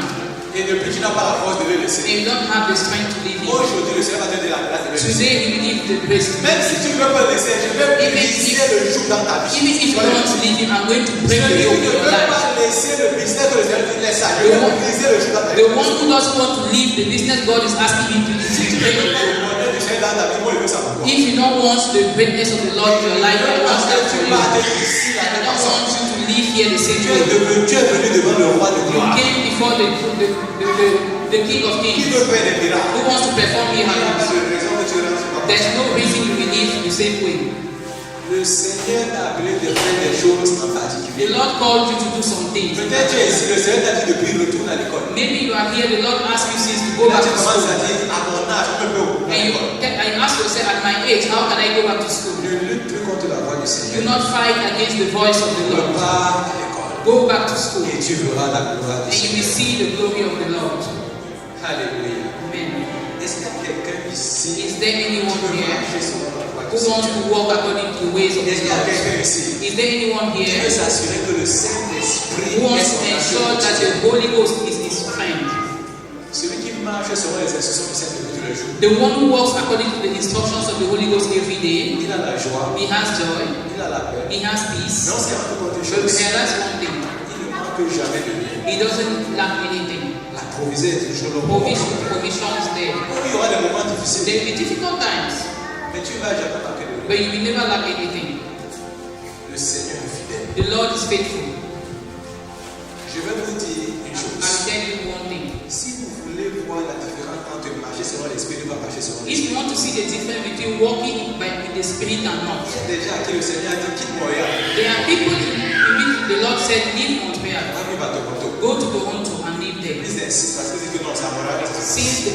Et depuis tu n'as pas la force de le and laisser. you don't have the strength to leave him, Aujourd'hui, le Seigneur va te donner la grâce de le laisser. today he will give the grace to Même leave si him. tu ne veux pas le laisser, je vais briser le joug dans ta vie. Even if you don't want to leave him, I'm going to break the Celui yoke qui in ne your veut life. pas laisser le business que le Seigneur dit laisse ça, je vais briser le joug dans ta vie. The one who doesn't want to leave the business God is asking you to Si tu leave, ne veux break the pas le yoke. bonheur du Seigneur dans ta vie, moi je veux ça pour toi. If you don't want the greatness of the Lord in your life, I want that for Tu you. partes ici, I la même don't façon. want you to live here the same Tu way. es venu devant le roi de You gloire. came before the King of Qui Kings, veut faire des miracles? who wants to perform Il n'y a pas miracles. de raison que tu rentres pas. There's no reason you will live the same way. Le Seigneur t'a appelé de faire des choses en The particulier. Lord called you to do some things. Peut-être tu es ici, le Seigneur t'a dit depuis retourne à l'école. Maybe you are here, the Lord asked you since to go Là back tu to commences school. à dire à mon âge, je peux où? And you ask yourself, at my age, how can I go back to school? Ne lutte plus contre la voix du Do Seigneur. not fight against the voice of the Lord. Repars à l'école. Go back to school, Et tu verras la gloire du and you Seigneur. will see the glory of the Lord. Alléluia. Amen. Est-ce qu'il y a quelqu'un ici Is there anyone qui veut here marcher selon la voix du who wants Seigneur? to walk according to the ways of Est-ce the qu'il y a Lord? quelqu'un ici Is there anyone qui here veut s'assurer que le Saint-Esprit who wants est to son ensure that agent? the Holy Ghost is his friend? Celui qui marche selon les instructions du Saint-Esprit tous les jours. The one who walks according to the instructions of the Holy Ghost every day, Il a la joie, he has joy, il a la paix. he has peace. Non, c'est un peu autre But chose. realize one thing, Il ne manque jamais de rien. he doesn't lack anything. La provision est toujours là. Provision is there. Il y aura des moments difficiles, There will be difficult times, mais tu ne vas jamais manquer de rien. but you will never lack anything. Le Seigneur est fidèle. The Lord is faithful. Je vais vous dire une I will chose. tell you one thing. Si vous voulez voir la différence entre marcher selon l'esprit et ne pas marcher selon If l'esprit, you want to see the difference between walking in the spirit and not, il y a déjà à qui le Seigneur a dit quitte Montréal, there are people in which the Lord said, leave Montreal, arrive à Toronto. go to Toronto and live there. Ils insistent parce qu'ils disent que non, c'est à Montréal. Since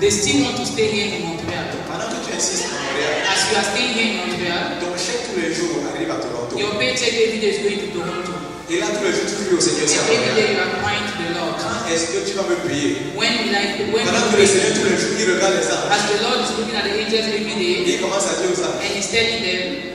they still want to stay here in Montreal. Pendant que tu insistes à Montréal, As you are staying here in Montreal, ton chèque tous les jours arrive à Toronto. your paycheck every day is going to Toronto. Et là, tous les jours, tu cries au Seigneur, c'est à And every Montréal. day you are crying to the Lord. Quand est-ce que tu vas me payer? When Pendant que le you Seigneur, pray, tous les jours, il regarde les anges. as the Lord is looking at the angels every Et day, il commence à dire aux anges, and he's telling them,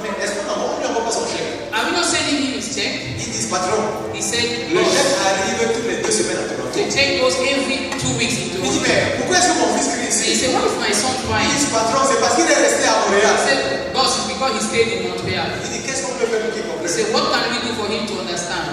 mais est-ce qu'on n'envoie pas son chèque? are we not sending him his check? Ils disent, patron, He said, le "Boss, chèque arrive toutes les 2 semaines à Toronto. the check goes every 2 weeks in Il dit, Toronto." mais pourquoi est-ce que mon fils crie And he ici? said, "What is my son Il crying?" dit, patron, c'est parce qu'il est resté à He Montréal. said, "Boss, it's because he stayed in Montreal." Il dit, qu'est-ce qu'on peut faire pour qu'il He comprenne? said, "What can we do for him to understand?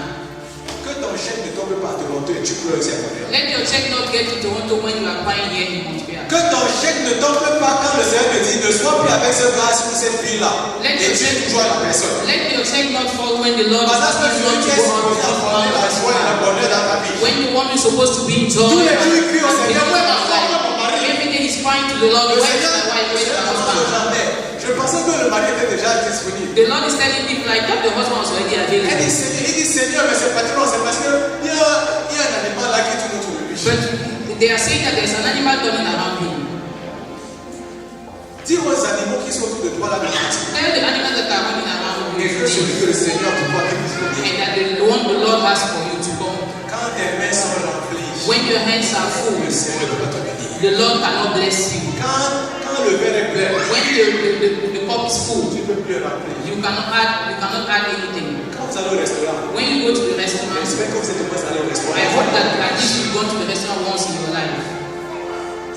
Que ton chèque ne tombe pas à Toronto et tu pleures aussi à Montréal. Let your check not get to Toronto when you are crying here in Montreal. Que ton chèque ne tombe pas quand le Seigneur te dit, ne sois plus avec ce gars ou cette fille-là. Let Et your tu es check- toujours à la personne. Let your check not fall when the Lord is Pendant que asking you not tu to es go out supposé apporter la joie et le of bonheur dans ta vie. when the one is supposed to be in joy. Tous les jours, il crie au and Seigneur, peace ouais, in ma his femme, life. mon mari. Every day he's crying to the Lord, Le where is Seigneur, my wife, where is my husband? je pensais que le mari était déjà disponible. The Lord is telling people, I thought the husband was already Il available. dit, Seigneur, mais c'est pas trop, c'est parce qu'il y a un animal là qui tourne autour de lui. But they are saying that there's an animal turning around him. Dis aux animaux qui sont autour de toi là de partir. Tell the animals that are running around Et you que celui que le Seigneur te voit, qu'il vous dit. and that the one the Lord has for you to come. Quand tes mains sont remplies, When your hands are full, le Seigneur ne peut pas te bénir. the Lord cannot bless you. Quand le verre est plein, When the cup is full, tu ne peux plus le remplir. you cannot add anything. Quand vous allez au restaurant, When you go to the restaurant, j'espère que vous êtes moins allé au restaurant. I hope that at least you've gone to the restaurant once in your life.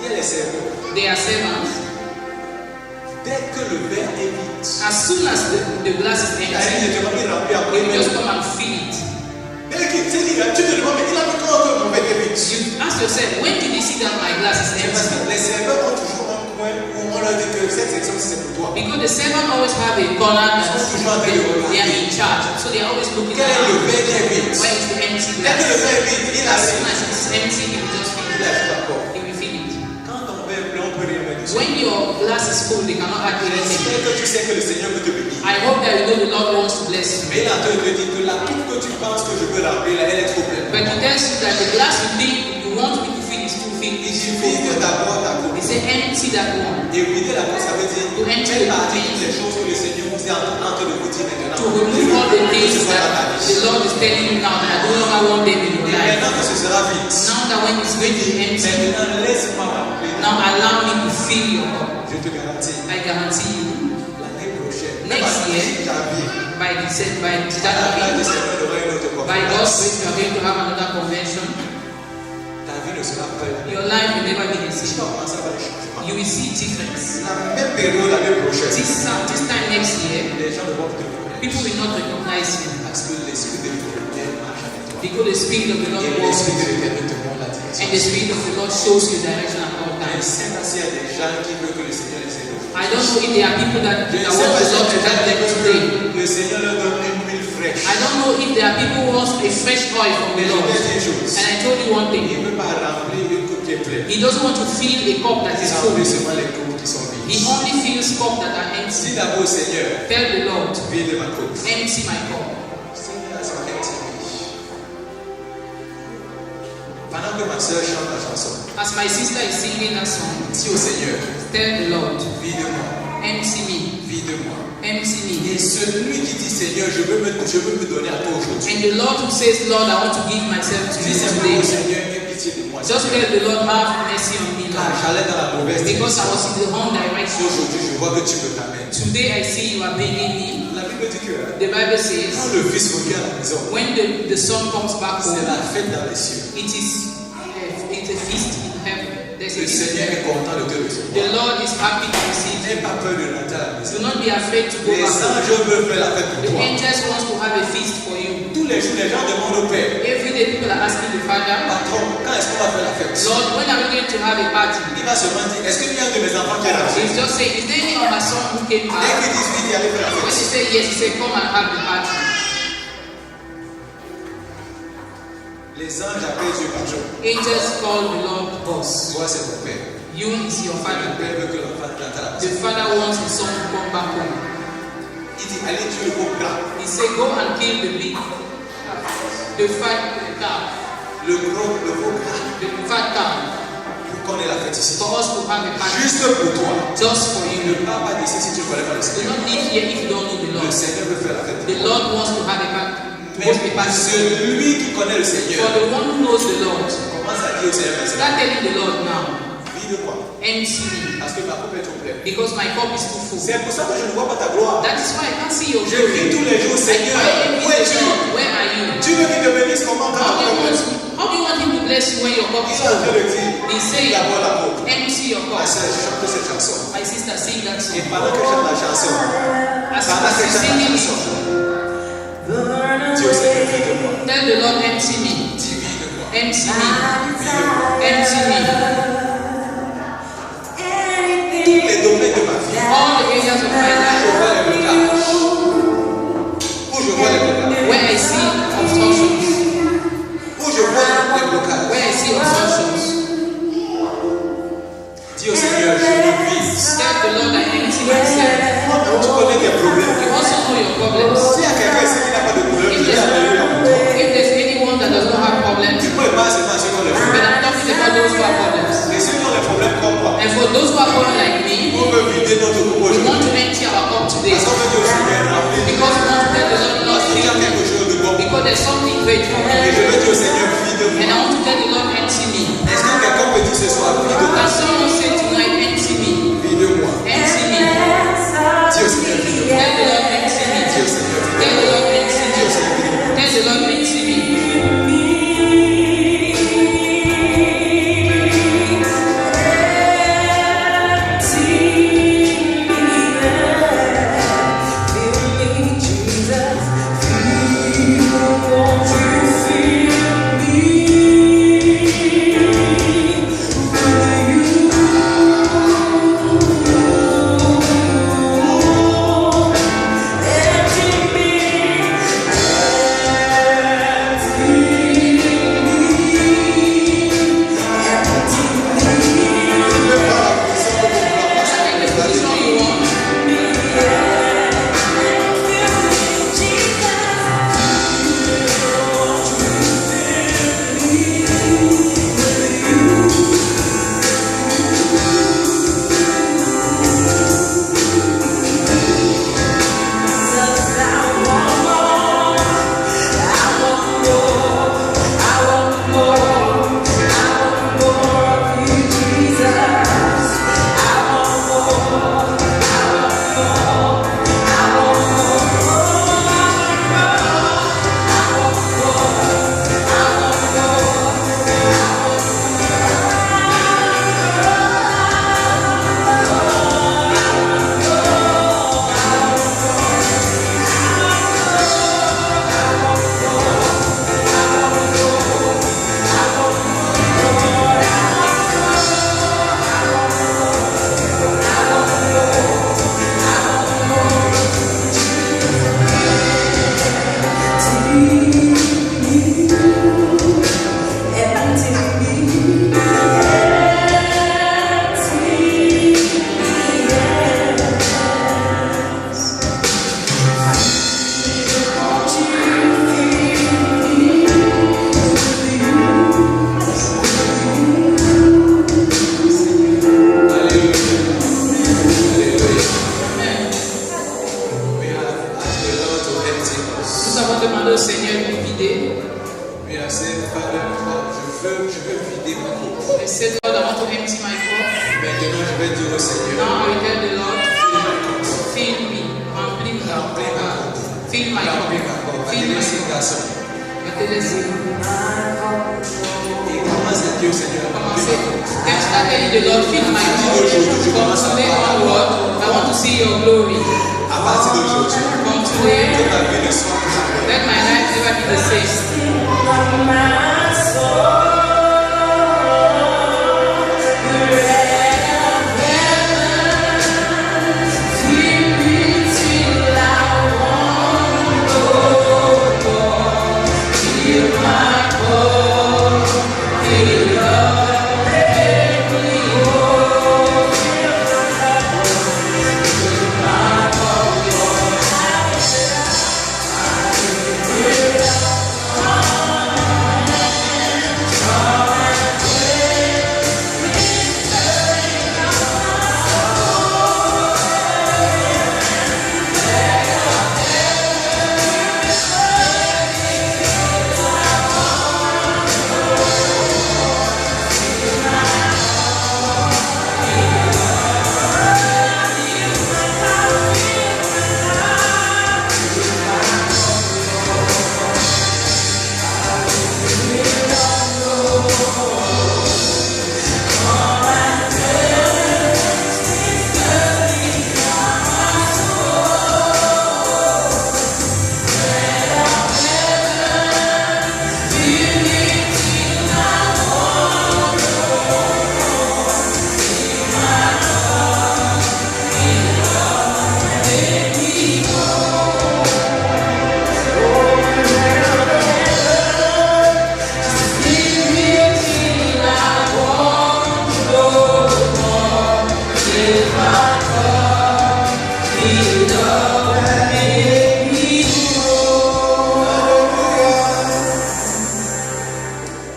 Il y a les serveurs. They are servants. Dès que le verre est vide, As soon as the glass is il empty, te demande de remplir après. you just come and fill it. Dès qu'il te dit, tu te demandes, mais il a vu quand mon verre est vide. You ask yourself, when did you see that my glass is C'est parce empty? que les serveurs ont toujours un coin où on leur dit que cette section c'est pour toi. Because the servant always have a corner that they are in charge. So they are always looking Quel est le around. verre qui est vide? Where is the empty Dès que le glass? verre est vide, il As arrive. soon as it's empty, he will just fill Il it. arrive d'accord. He will fill it. Quand ton verre est plein, on peut rien mettre bénédiction. When your glass is full, they cannot add anything. J'espère que tu sais que le Seigneur veut te bénir. I hope that you know the Lord wants to bless you. Mais il est en train de te dire que la coupe que tu penses que je peux remplir, là, elle est trop pleine. But he tells you that the glass you think you want me to fill is too full. Il suffit que d'abord ta coupe. He said, empty that one. Et vider la coupe, ça veut dire To empty faites the partie container. des choses que le Seigneur vous est en train de vous dire maintenant. To remove all the things that the Lord is telling you now that I no longer want them in your Et life. maintenant que ce sera vide, Now that when it's going to be empty, maintenant laisse-moi remplir. now allow me to fill your cup. Je te garantis, I guarantee you, l'année prochaine, Next year, janvier, by December, à la fin de by semaine, il y aura une autre God's conférence. grace, we are going to have another convention. Ta vie ne sera pas la même. Your life will never be the Tu same. vas commencer à voir des changements. You will see difference. La même période l'année prochaine, This time next year, les gens ne vont plus te reconnaître. people will not recognize you Parce que l'Esprit de l'Éternel marche avec toi. because the Spirit of the Lord Et walks l'Esprit with de you. l'Éternel te montre la And direction. the Spirit of the Lord shows you direction at all Je ne times. sais pas s'il y a des gens qui veulent que le Seigneur les aide. I don't know if there are people that Je ne want sais pas the s'il y a Lord to des gens help them qui today. veulent que le Seigneur leur donne une huile fraîche. I don't know if there are people who want a fresh oil from the Mais je Lord. vais dire une chose. And I told you one Il thing. ne veut pas remplir une coupe qui est pleine. He doesn't want to fill a cup that Il is full. remplit seulement les coupes qui sont He vides. only fills cups that are empty. Dis d'abord au Seigneur, Tell the Lord, vide ma coupe. empty my cup. Seigneur, ça va être pendant que ma soeur chante la chanson, As my sister is singing that song, dis au Seigneur, tell the Lord, vide-moi, empty me, vide-moi. empty me. Et celui qui dit Seigneur, je veux me donner à toi aujourd'hui. And the Lord who says, Lord, I want to give myself to Dis you simplement au today. Seigneur, aie pitié de moi. Just tell the Lord, have mercy on me, Car Lord. j'allais dans la mauvaise Because I direction. was in the wrong direction. Aujourd'hui, je vois que tu me t'amènes. Today I see you are begging me. La Bible dit que The Bible quand says, le Fils revient à la maison, when the son comes back c'est home, la fête dans les cieux. it's a feast in heaven. There's a Le feast in Seigneur est heaven. content de te The recevoir. Lord is happy to receive you. N'aie pas peur de rentrer à la maison. Do not be afraid to go Les back home. anges veulent faire la fête pour The toi. angels want to have a feast for you. Tous les jours, les gens demandent au Père, Every day people are asking the Father, patron, quand est-ce qu'on va faire la fête? Lord, when are we going to have a party? Il va seulement dire, est-ce qu'il y a un de mes enfants qui est là? He's just saying, is there any of my son who came Dès back? qu'ils disent oui, il allait faire la When fête. he said yes, he said, come and have the party. Les anges appellent Dieu patron. Angels call the Lord boss. Toi, c'est mon Père. You is your Le father. Père veut que l'enfant rentre à la The maison. father wants his son to come back home. Il dit, allez tuer le gros gras. He said, go and kill the pig, the fat calf, Le gros gras. the fat calf, Pour qu'on ait la fête ici. for us to have a party Juste pour toi. just for Ne you. pars pas d'ici si tu ne connais pas le Do Seigneur. not live here if you don't know the Le Lord. Seigneur veut faire la fête. The Lord wants to have a party. To Mais host a pas party. celui qui connaît le For Seigneur. the one who knows the Lord, Commence à dire au Seigneur, mais start telling the Lord now, vide-moi. empty me, Parce que ma coupe est trop pleine. because my cup is too full. C'est pour ça que je ne vois pas ta gloire. That is why I can't see your Je prie glory. tous les jours, I Seigneur, pray où every es-tu? day, Lord, where are you? Tu veux qu'il te bénisse comment quand How la do you coupe est pleine? want, how do you want him to bless you when your cup Il is est en train full? de dire, He's saying, d'abord la coupe. empty your Ma cup. soeur, je chante cette chanson. My sister sing that Et song. pendant que je chante la chanson, As pendant que je she's chante la singing chanson, it, dis au Seigneur, vide-moi. tell the Lord, empty me, Dis vide-moi. empty me, Vide-moi. empty me. Tous les domaines de ma vie, All the areas of my je life vois les blocages. Où je vois les blocages. where I see obstructions, Où je vois les blocages. where I see obstructions. Dis au Seigneur, je me vise. Tell the Lord, I empty myself. Tu connais tes problèmes. You also know your problems. S'il y a quelqu'un ici qui n'a pas de problème, If je vais appeler pour toi. there's anyone that does not have problems, Tu peux pas seulement ceux qui ont les but problèmes. I'm talking about those who have problems. Mais ceux qui ont les problèmes comme moi, And for those who are born like me, on veut vider notre coupe we want aujourd'hui. to empty our cup today. Parce qu'on veut dire au Seigneur, remplis. Because we want to tell the Lord, Lord, Il y a fill me. quelque chose de bon. Because there's something great for Et me. je veux dire au Seigneur, And I vide-moi. want to tell the Lord, empty me. Est-ce que quelqu'un peut dire ce soir, vide-moi? Can someone say tonight, empty me? Vide-moi. Empty me. Dis au Seigneur, vide-moi. Tell the Lord, empty me. Dis au Seigneur, Tell the Lord, empty dis au me. Seigneur, vide-moi. Tell the Lord, empty me. Jesus, feel me. Maintenant, je vais dire au Seigneur, Now I tell the Lord, fill me, remplis ma coupe, fill my remplis ma cup, corps. fill my Allez, ces cup. garçons. Mettez-les-y. Et commence à dire au Seigneur, Commencez. Start telling the Lord, fill my cup. From today onward, I want to see your glory. à partir d'aujourd'hui, From que today, ma vie ne soit plus la même. let my life never be the same.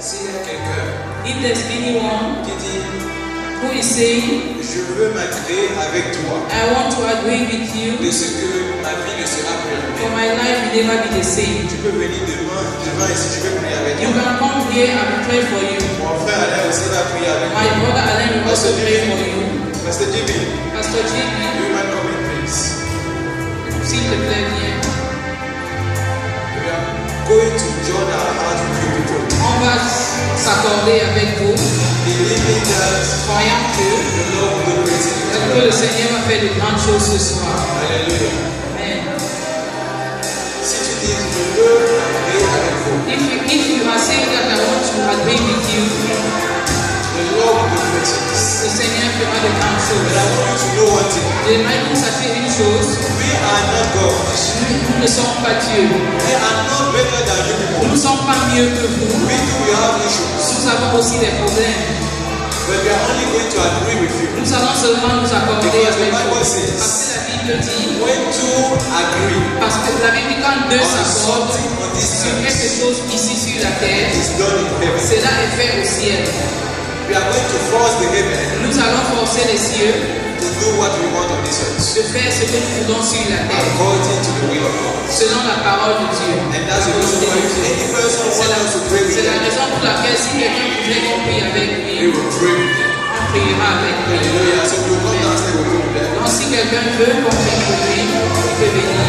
S'il y a quelqu'un If there's anyone qui dit, who is saying, je veux m'agréer avec toi I want to agree with you, de ce que ma vie ne sera plus la for même. my life will never be the same. Tu peux venir devant ici, je vais prier avec You toi. can come here and pray for you. Mon frère Alain aussi va prier avec My moi. brother Alain will also pray for you. Pasteur Jimmy, Pastor JB, do you mind coming please? s'il te plaît, viens. We are going to join our hearts with you people. On va s'accorder avec vous, Believing that croyant que the Lord will do great things. le Seigneur va faire de grandes choses ce soir. Alléluia. Amen. Si tu dis, je veux m'agréer avec vous, If you are saying that I want to agree with you, the Lord will do great things. le Seigneur fera de grandes But choses. I want you to know one thing. J'aimerais que vous sachiez une chose, We are not God. nous ne sommes pas Dieu. We are not better than you people. Nous ne sommes pas mieux que vous. We too, we have issues. Nous avons aussi des problèmes. But we are only going to agree with you. Nous allons seulement nous accorder Because the avec Bible vous. says, Parce que la Bible dit, when two agree parce que la Bible dit quand deux on s'accordent something on this sur earth, quelque chose ici sur la terre, it's done in heaven. cela est fait au ciel. We are going to force the heaven Nous allons forcer les cieux to do what we want on this earth, de faire ce que nous voulons sur la terre, according to the will of God. selon la parole de Dieu. And that's the reason why if any person wants us to pray with C'est la them, raison pour laquelle si quelqu'un voudrait qu'on prie avec we lui, will pray with them. on priera avec lui. Hallelujah. So we will come downstairs, we will pray with them. Donc si quelqu'un veut qu'on prie pour lui, il peut venir.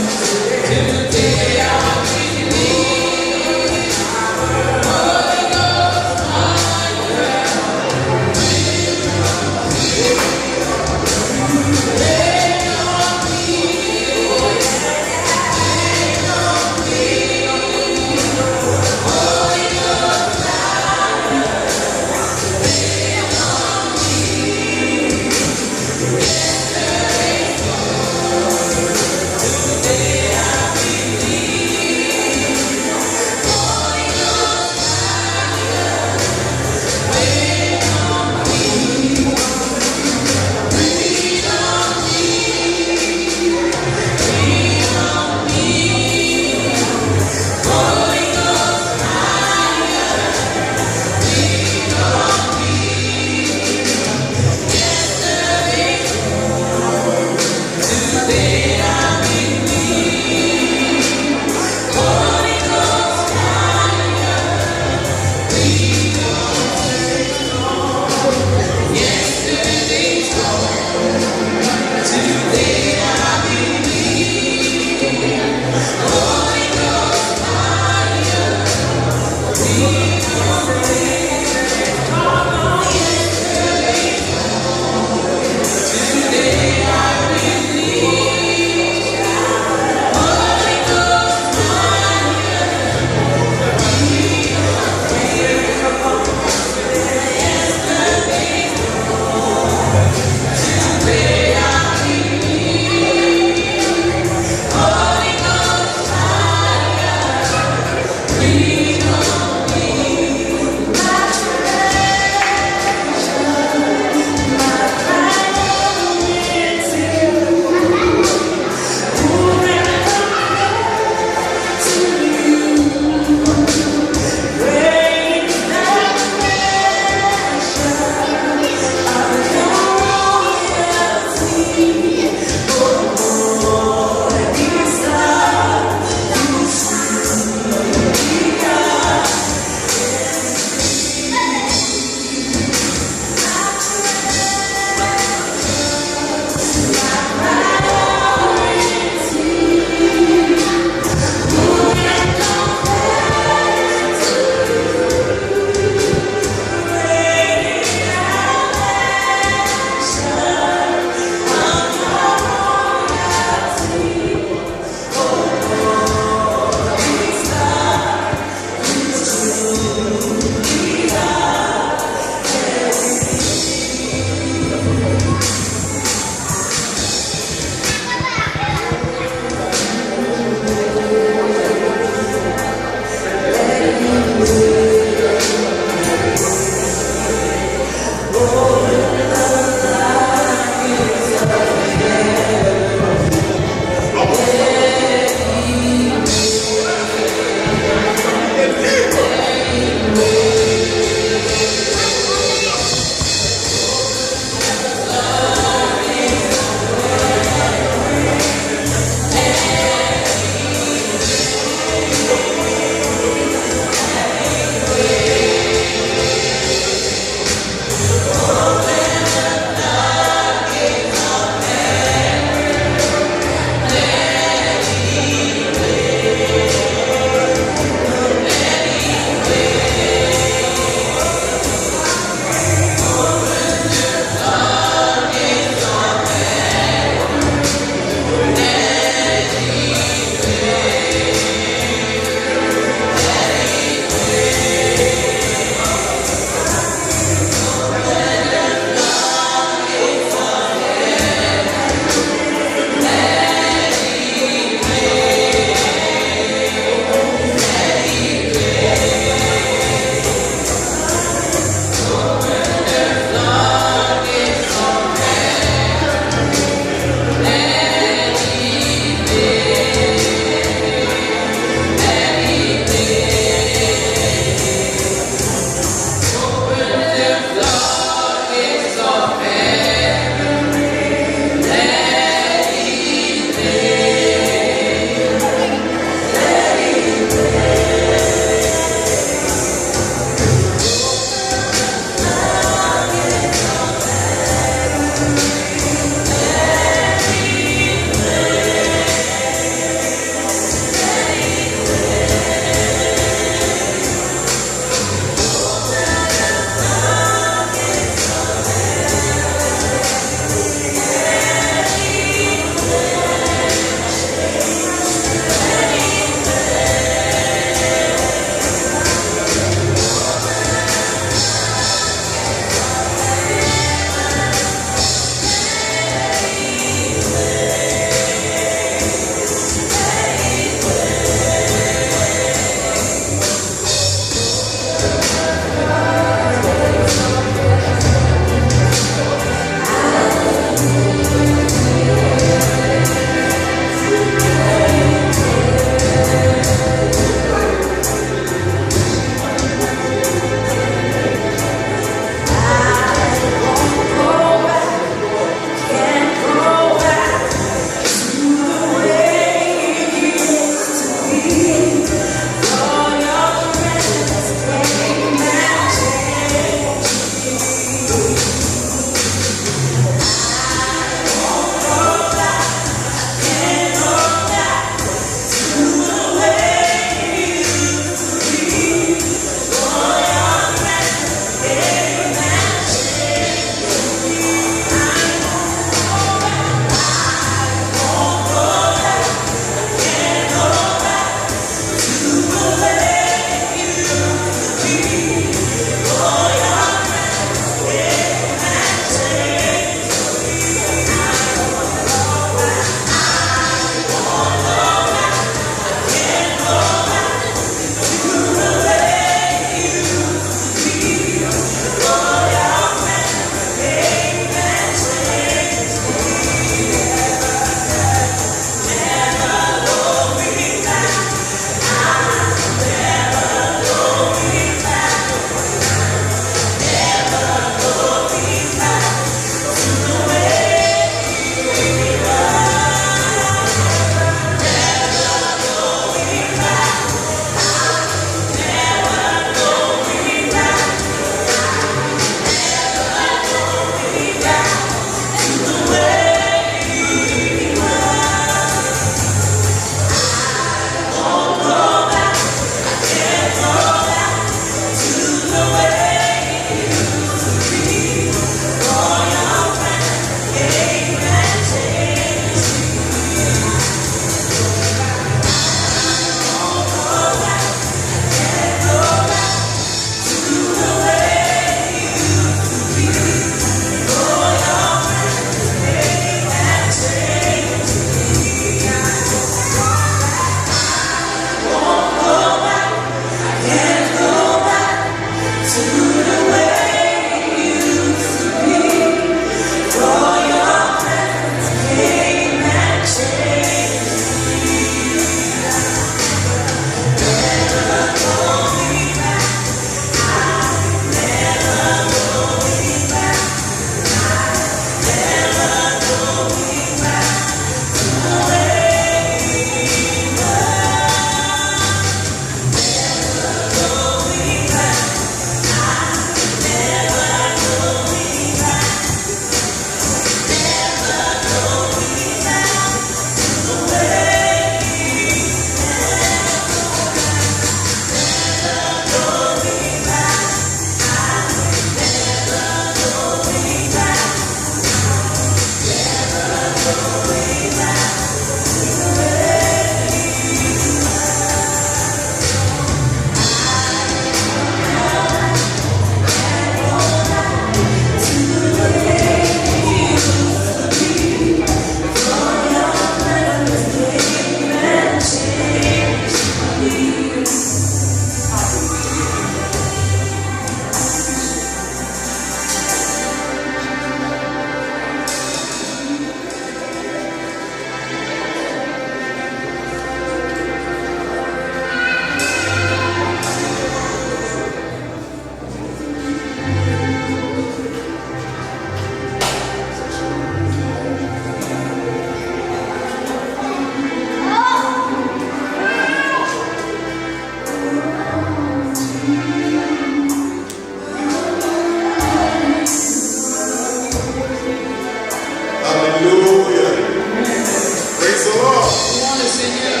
God. Louons le Seigneur.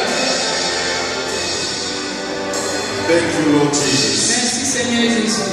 Thank you, Lord Jesus. Merci Seigneur Jésus.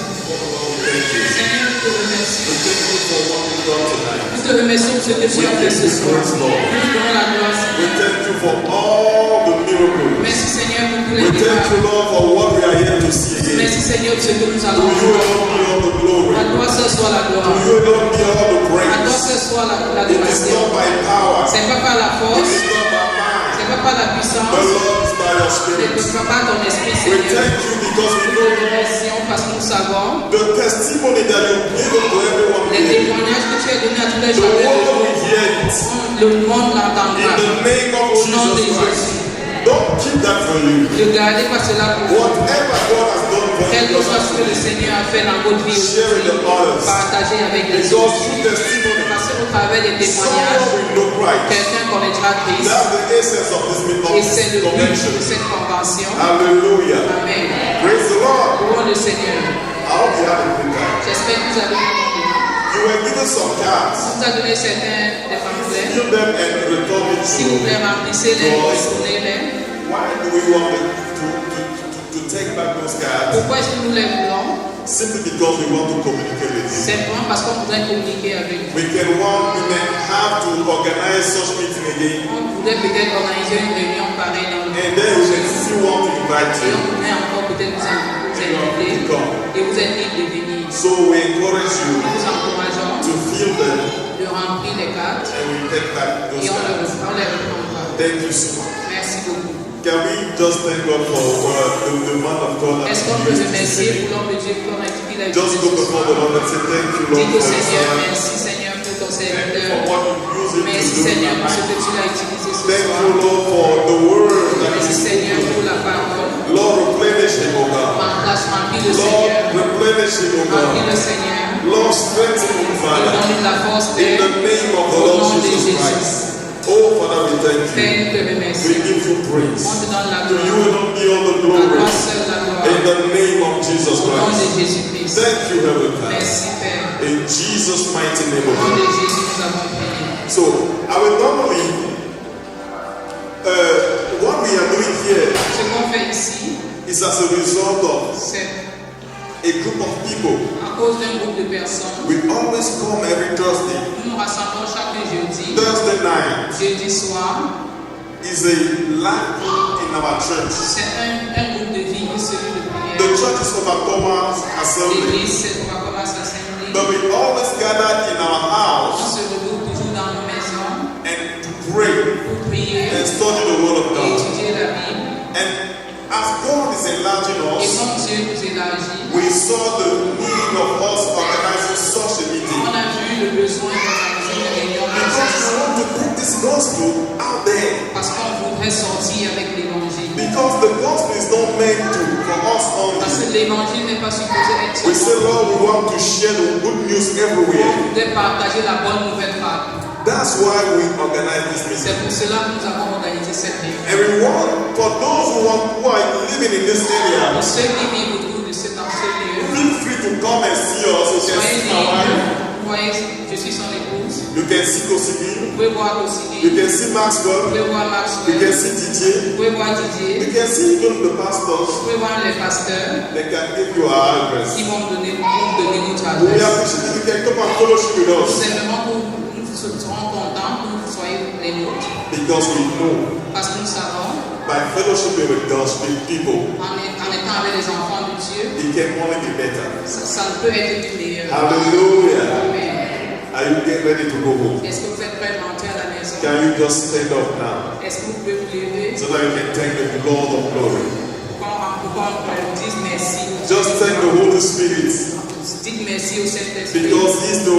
Thank you. Seigneur, nous te We remercions. thank you for what you've done tonight. Nous te remercions pour ce que tu as fait ce soir. Nous te donnons la gloire. We thank you for all the miracles. Merci Seigneur pour tous les We thank you, miracles. Lord, for what we are here to see again. Merci Seigneur pour ce que nous To allons you voir. alone be all the glory. À toi seul soit la To gloire. you alone be all the À toi praise. seul soit la It is adoration. not by power. C'est pas par la It force, is not by mind. c'est pas par la But puissance, Lord, it's by your mais spirit. pas par ton esprit We Seigneur. thank you because we Nous know te remercions parce que nous savons the testimony that you've given to everyone les here. témoignages que tu as donnés à tous les The gens. world will hear it. Le monde In l'entendra. the name of Au nom de Jesus Christ. Jésus. Don't keep that for you. Ne gardez pas cela pour vous. Whatever God has done for Quel que soit ce que you, le Seigneur a fait dans votre vie share with the aujourd'hui, others. partagez avec les Because autres. through testimony, Parce qu'au travers des someone témoignages, will know Christ. quelqu'un connaîtra Christ. That's the essence of this Et c'est le but convention. de cette convention. Hallelujah. Amen. Praise the Lord. Louons le Seigneur. I hope you had a good time. J'espère que vous avez compris. You were given some cards. On vous a donné certains des pamphlets. Fill them and return it S'il vous to plaît, remplissez-les et retournez-les. Why do we want to take back those cards? Pourquoi est-ce que nous les voulons? Simply because we want to communicate with you. Simplement parce qu'on voudrait communiquer avec vous. We may have to organize such meeting again, On voudrait peut-être organiser une réunion pareille dans le and then we may still want to invite Et on you. voudrait encore peut-être vous inviter. Et vous êtes libre de venir. So we encourage you Nous vous encourageons to fill them, de remplir les cartes and we take back those et on cards. les reprendra. Thank you so much. Merci beaucoup. Can we just thank God for the man of God that Est-ce qu'on he peut used remercier today? pour l'homme de Dieu pour l'homme qui l'a Just go before the Lord and say thank you, Lord, Dites au for his Seigneur, son. merci Seigneur pour ton Thank you for serviteur. what you use him Merci to do. Seigneur pour ce que tu l'as utilisé ce Thank soir. you, Lord, for the word that Merci is Seigneur pour la parole. Lord, replenish him, O God. Remplace, remplis le Lord, Seigneur. replenish him, O Remplis le God. Seigneur. Lord, strengthen him, Father. Donne la force In d'être. the name of the Au Lord nom de Jesus Jésus. Christ. Oh, Father, we thank Père, you. nous te We remercions. give you praise. On te donne la To you gloire. alone be all the À glory. toi seul la gloire. In the name of Jesus Au nom de Christ. Jésus-Christ. Thank you, Heavenly Father. Merci Père. In Jesus' mighty name Au of nom de Jesus. Jésus, nous avons prié. So, I will normally, what we are doing here Ce qu'on fait ici, is as a result of c'est a group of people. à cause d'un groupe de personnes. We always come every Thursday. Nous nous rassemblons chaque jeudi. Thursday night Jeudi soir, is a live group in our church. c'est un groupe de vie, celui de The prière. church is Overcomers Assembly. L'église, c'est pour commencer à s'assembler. But we always gather in our On house se regroupe toujours dans nos maisons and to pray pour prier and study the Word of et God. étudier la Bible. And as God is enlarging Et us, comme Dieu nous élargit, we saw the need of us organizing such a meeting. on a vu le besoin d'organiser une réunion comme Because we celle-ci. want to take this gospel out there. Parce qu'on voudrait sortir avec l'évangile. Because the gospel is not meant to for us Parce only. que l'évangile n'est pas supposé être We say, seulement. Lord, we want to share the good news On everywhere. voudrait partager la bonne nouvelle partout. That's why we organize this meeting. C'est pour cela que nous avons organisé cette réunion. And we want, for those who are living in this area, Pour ceux qui vivent autour de ce lieu, feel free to come and see us. You can soyez see my wife. libres. Vous voyez, je suis son épouse. You can see Kosigi. Vous pouvez voir You Kosigi. can see Vous Maxwell. pouvez voir You Maxwell. can see Didier. Vous pouvez voir Didier. You can see even the pastors. Vous pouvez voir les pasteurs They can give you our address. qui vont vous donner notre We adresse. appreciate it. You can come and fellowship with us Simplement pour nous serons contents que vous soyez les nôtres. because we know Parce que nous savons, by fellowshipping with God's people, en étant avec les enfants de Dieu, it can only be better. ça ne peut être que meilleur. Hallelujah. Amen. Are you getting ready to go home? Est-ce que vous êtes prêts à rentrer à la maison? Can you just stand up now Est-ce que vous pouvez vous lever so that you can thank the Lord of glory? pour qu'on dise merci? Just thank the Holy Spirit Dites merci au Saint-Esprit. because He's the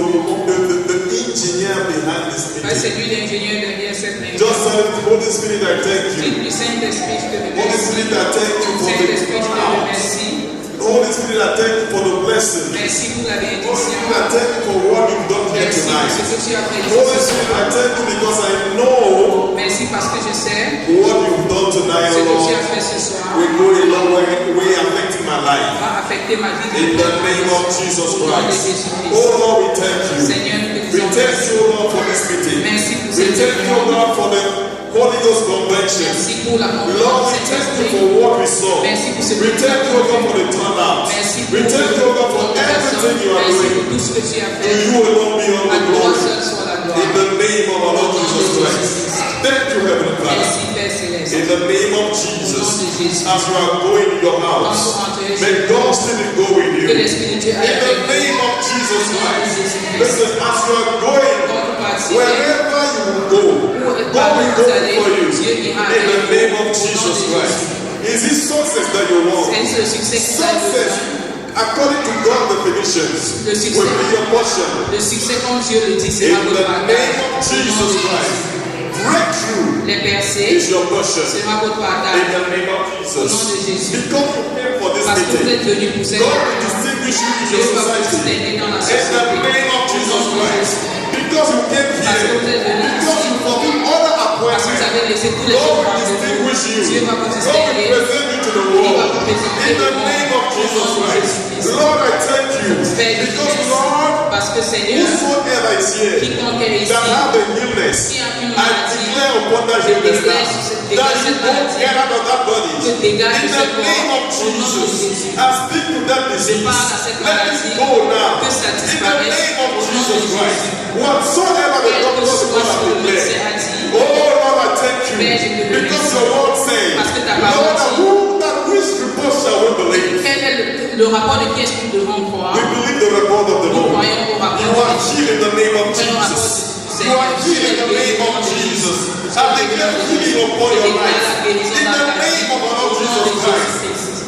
engineer behind this Parce que c'est meeting. lui l'ingénieur derrière cette réunion. Just tell the Holy Spirit, I thank you. Dites-lui Saint-Esprit, je te Holy remercie. Spirit, I thank you for Saint-Esprit, je te the remercie. Holy Spirit, I thank you for the blessing. Merci pour la Holy bénédiction. Spirit, I thank you for what you've done here Merci pour ce tonight. que tu as fait Holy ici ce Spirit, soir. I thank you because I know Merci parce que je sais what you've done tonight, ce que tu as Lord, fait ce soir will go a long way affecting my life. va affecter ma vie. In the name of Jesus Au nom de Christ. Jésus-Christ. Oh Lord, we thank you. Seigneur, nous te We disons thank merci. you, Lord, for this meeting. Merci pour We cette thank you, réunion. Lord, for the Holy Ghost convention. Merci pour la Lord, confiance. we thank you for what we saw. Merci pour ce We thank you, God, for the turnout. Merci We pour thank you, God, for everything you are Merci doing. pour tout ce que tu as To fait. you alone be all À the toi glory. seul soit la In gloire. the name of our Lord Jesus Christ. Thank you, Heavenly Father. Merci Père Céleste. In the name of Jesus, as you are going in your house, may God still go with you. Que l'Esprit de Dieu In aille the avec name nous. of Jesus Au nom de Christ, Jésus-Christ. listen, as you are going, Quand vous partez, wherever you will go, God will go for you. In the name of Jesus Christ. Is it success that you want? c'est le succès que tu as Success, besoin. according to God definitions, Le succès. will be your portion. Le succès, comme Dieu le dit, In sera votre the partage. name of Au nom de Jesus Jésus. Christ, breakthrough Les percées is your portion. sera votre In partage. the name of Au nom de Jesus. Jésus. Because you came for this Parce que vous êtes meeting, venus pour cette God will distinguish you in Dieu your va vous society. distinguer dans la In société. the name of Jesus Christ. Because you came Parce que vous here. êtes venus Because ici. you fulfill other Parce que vous appointments. avez laissé tous les God autres will rendez-vous. distinguish you. Dieu va vous God will distinguer. present you to the Il va world. vous présenter In le the monde. name of Au Jesus nom de Christ. Jésus-Christ. Lord, I thank you. Père, je te Because remercie. Lord, Parce que Seigneur, whosoever is here quiconque est ici, that have a illness, qui a une I maladie, declare upon that je illness déclare now, sur cette- that dégage you cette don't maladie. get out of that body. Que dégage In de the ce corps. name of Au nom de Jesus, Jésus. I speak to that disease. parle à cette Let maladie. it go now. Que ça In the disparaisse. name of Au nom de Jesus Christ, Jésus. whatsoever the Quel que doctors soit will ce have que le médecin declared. a dit, Oh Lord, I thank Père, je te you. remercie. Because your word says, Parce que ta parole Lord, dit- who that which report shall we believe? quel est le rapport de qui est-ce que nous devons croire? We believe the report of the Nous Lord. croyons au rapport You are de healed in the name of Nous croyons au rapport Jesus. du You are Seigneur. healed in the name of Jesus. I declare healing upon your life. In the name of our Lord Jesus Christ.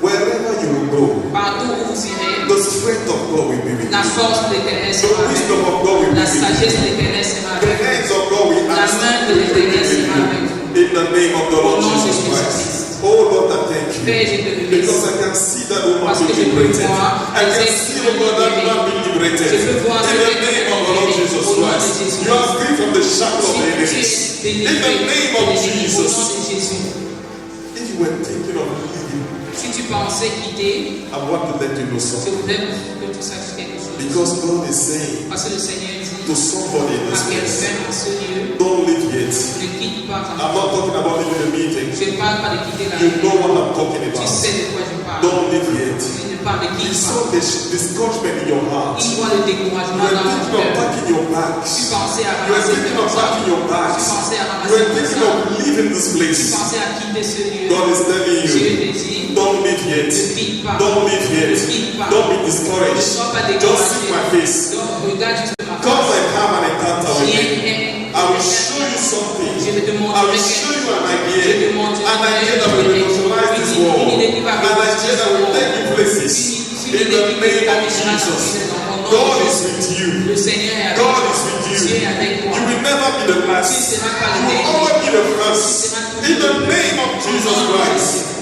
Wherever you will go, Partout où vous irez, the strength of God will be with la you. force de l'Éternel The sera avec wisdom vous. of God will be La with you. sagesse de l'Éternel sera The avec vous. hands of God will La main de l'Éternel sera avec vous. in the name of the Lord Au nom de Jesus Jésus-Christ. Christ. Oh Lord, I thank you. Père, je te Because remercie. I can see that woman Parce que being je peux liberated. voir I les can êtres see, oh God, that man being liberated. Je peux voir In ces the êtres name of the Lord libérés. Jesus Au nom de Christ. Jésus. You are free from the shackle of the enemies. Tu es In délivré the name de of l'ennemi. Au nom Jesus. de Jésus. If you were thinking of leaving, Si tu pensais quitter, I want to let you know je something. voudrais que tu saches quelque chose. Because God is saying Parce que le Seigneur dit to somebody in à this place, quelqu'un en ce lieu, don't leave yet. ne quitte pas I'm encore. not talking about leaving the meeting. Je ne parle pas de quitter la You vie. know what I'm talking Tu about. sais de quoi je parle. Don't leave yet. Je ne parle de You quitte saw pas. this discouragement in your heart. Il voit le You découragement were dans mon thinking of cœur. packing your Tu bags. pensais à You were ramasser thinking tes of packing your Tu bags. pensais à You ramasser were tes thinking sacs. of leaving this Tu place. pensais à quitter ce lieu. God is telling Dieu you, te dit, don't leave yet. ne quitte pas. Don't leave yet. Ne quitte pas. Don't be Ne discouraged. sois pas Just see my découragé. face. Donc, regarde juste ma Come face. and have an encounter with me. Viens, I will show you something. Je vais te I montrer will show you an Je idea. te montre An idea that will revolutionize this world. An idea that will take you places. In the name of Jesus. God is with you. Le Seigneur est avec God toi. is with you. Dieu est avec toi. You will never be the last. Tu ne seras pas You le will dernier. always be the first. In the name of Jesus Christ.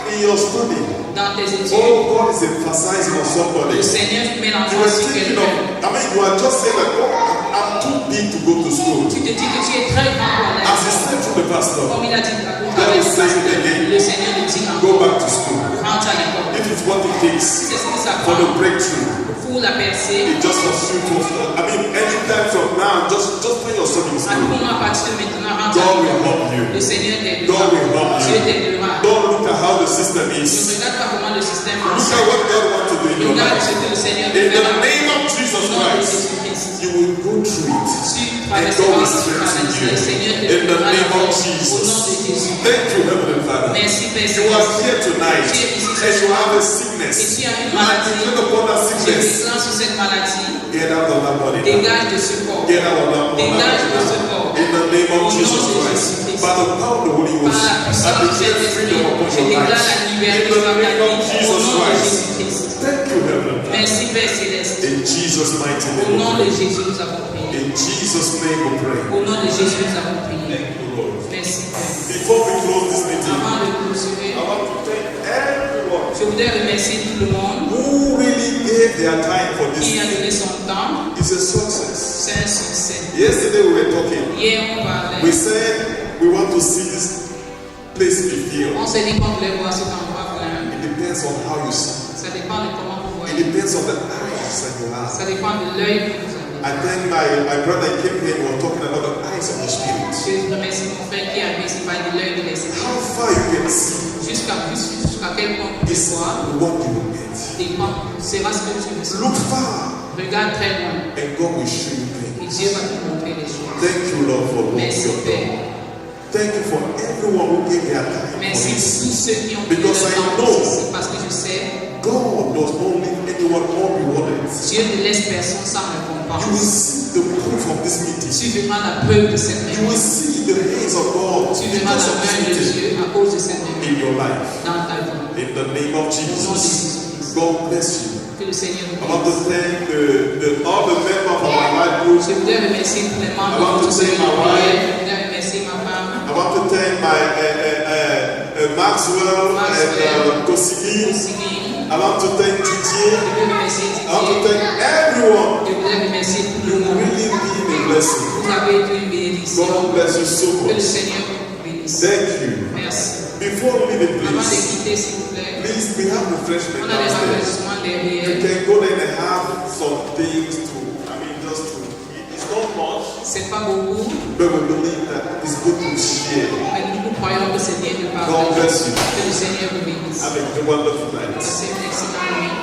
In your study, Dans tes études, oh, God is emphasizing on somebody. le Seigneur met You l'emphase are sur thinking quelqu'un. of, you are just saying that, oh, I'm too big to go to school. Tu te dis que tu es très grand pour aller à As he l'école. said to the pastor, Comme il a dit à God is saying it again. le Seigneur le dit Go encore. back to school. Rentre à l'école. If it's what it takes Si c'est ce que ça for the prend breakthrough, pour la percée, it just wants you to, anytime from now, just find yourself in à tout school. moment à partir de maintenant, rentre à God will l'école. help you. Le Seigneur t'aidera. God will help Dieu you. t'aidera. Don't look at how the system Ne is. regarde pas comment le système Look fonctionne. at what God wants to do in your Regarde ce life. que le Seigneur In veut faire the dans ta vie. name of Jesus Au nom de Christ, Jésus-Christ. you will go through it. Tu And traverseras God will ce strengthen traverse. Le Seigneur you. te In the donnera la name of force. Au nom de Jesus. Jésus. Thank you, Heavenly Father. Merci Père You are Céleste. here tonight Tu es ici ce and you soir. have a Et sickness. tu as une And maladie. you look upon that Je sickness. déclare sur cette maladie. Get out of that body. now. Dégage de ce corps. Get out of that body. Dégage de ce now. corps. In the name Au of nom Jesus de Christ. Jésus-Christ. By the power of the Holy Par Ghost. la I puissance du declare Saint-Esprit, freedom upon je your déclare life. la In liberté the sur ta name of vie. Au Jesus nom de Christ. Jésus-Christ. Thank you, Heavenly Father. Merci Père Céleste. In Jesus' mighty Au name. nom de Jésus, nous avons prié. In Jesus' name we pray. Au nom de Jésus, nous avons prié. Thank you, Lord. Merci Père. Before we close this meeting, Avant de clôturer, I want to thank everyone je voudrais remercier tout le monde who really gave their time for this qui a meeting. donné son temps. It's a success. C'est un succès. Yesterday we were talking. Hier, on parlait. We said we want to see this place be filled. On s'est dit qu'on voulait voir cet endroit plein. It depends on how you see. Ça dépend de comment vous It voyez. depends on the eyes that you have. Ça dépend de l'œil que vous avez. I thank my brother came here and was talking about the eyes of the spirit. Je remercie mon frère qui a ici par de l'œil de l'esprit. How far you can see Jusqu'à quel point tu is vois what you will get. dépend, sera ce que tu veux. Look far Regarde très loin and God will show you et things. Dieu va te montrer les choses. Thank you, Lord, for what Merci you have Père. done. Thank you for everyone who gave their time for Merci pour tous this. ceux qui ont donné Because le I temps know ici, parce que je sais, God does not leave anyone unrewarded. Dieu ne laisse personne sans You will récompense. see the proof of this meeting. Tu verras la preuve de cette You will réunion. see the hands of God Tu verras because la of this main de meeting Dieu à cause de cette réunion in your life. dans ta vie. In the name of Au nom de Jesus. Jésus-Christ. God bless you. Que le Seigneur I vous want to bénisse. thank all the members of my life group. Je voudrais remercier tous les membres I want de to notre thank my prière. wife. Je voudrais remercier ma femme, I want to thank my Maxwell and Kosigi. Sylvie. I want to thank Je Didier. voudrais remercier I want to Didier. thank everyone. Je voudrais remercier tout le You monde. really been a blessing. Vous avez été une bénédiction. God bless you so Que le much. Seigneur vous bénisse. Thank you. Merci. Before we leave it, Avant de please, quitter, s'il vous plaît, please, we have refreshment on a des downstairs. enregistrements You derrière. can go there and have some things to, just to, it's not much, C'est pas beaucoup, but we believe that it's good to share. mais nous croyons que c'est bien de God partager. bless you. Que le Seigneur vous bénisse. Have a wonderful night. Passez une excellente nuit.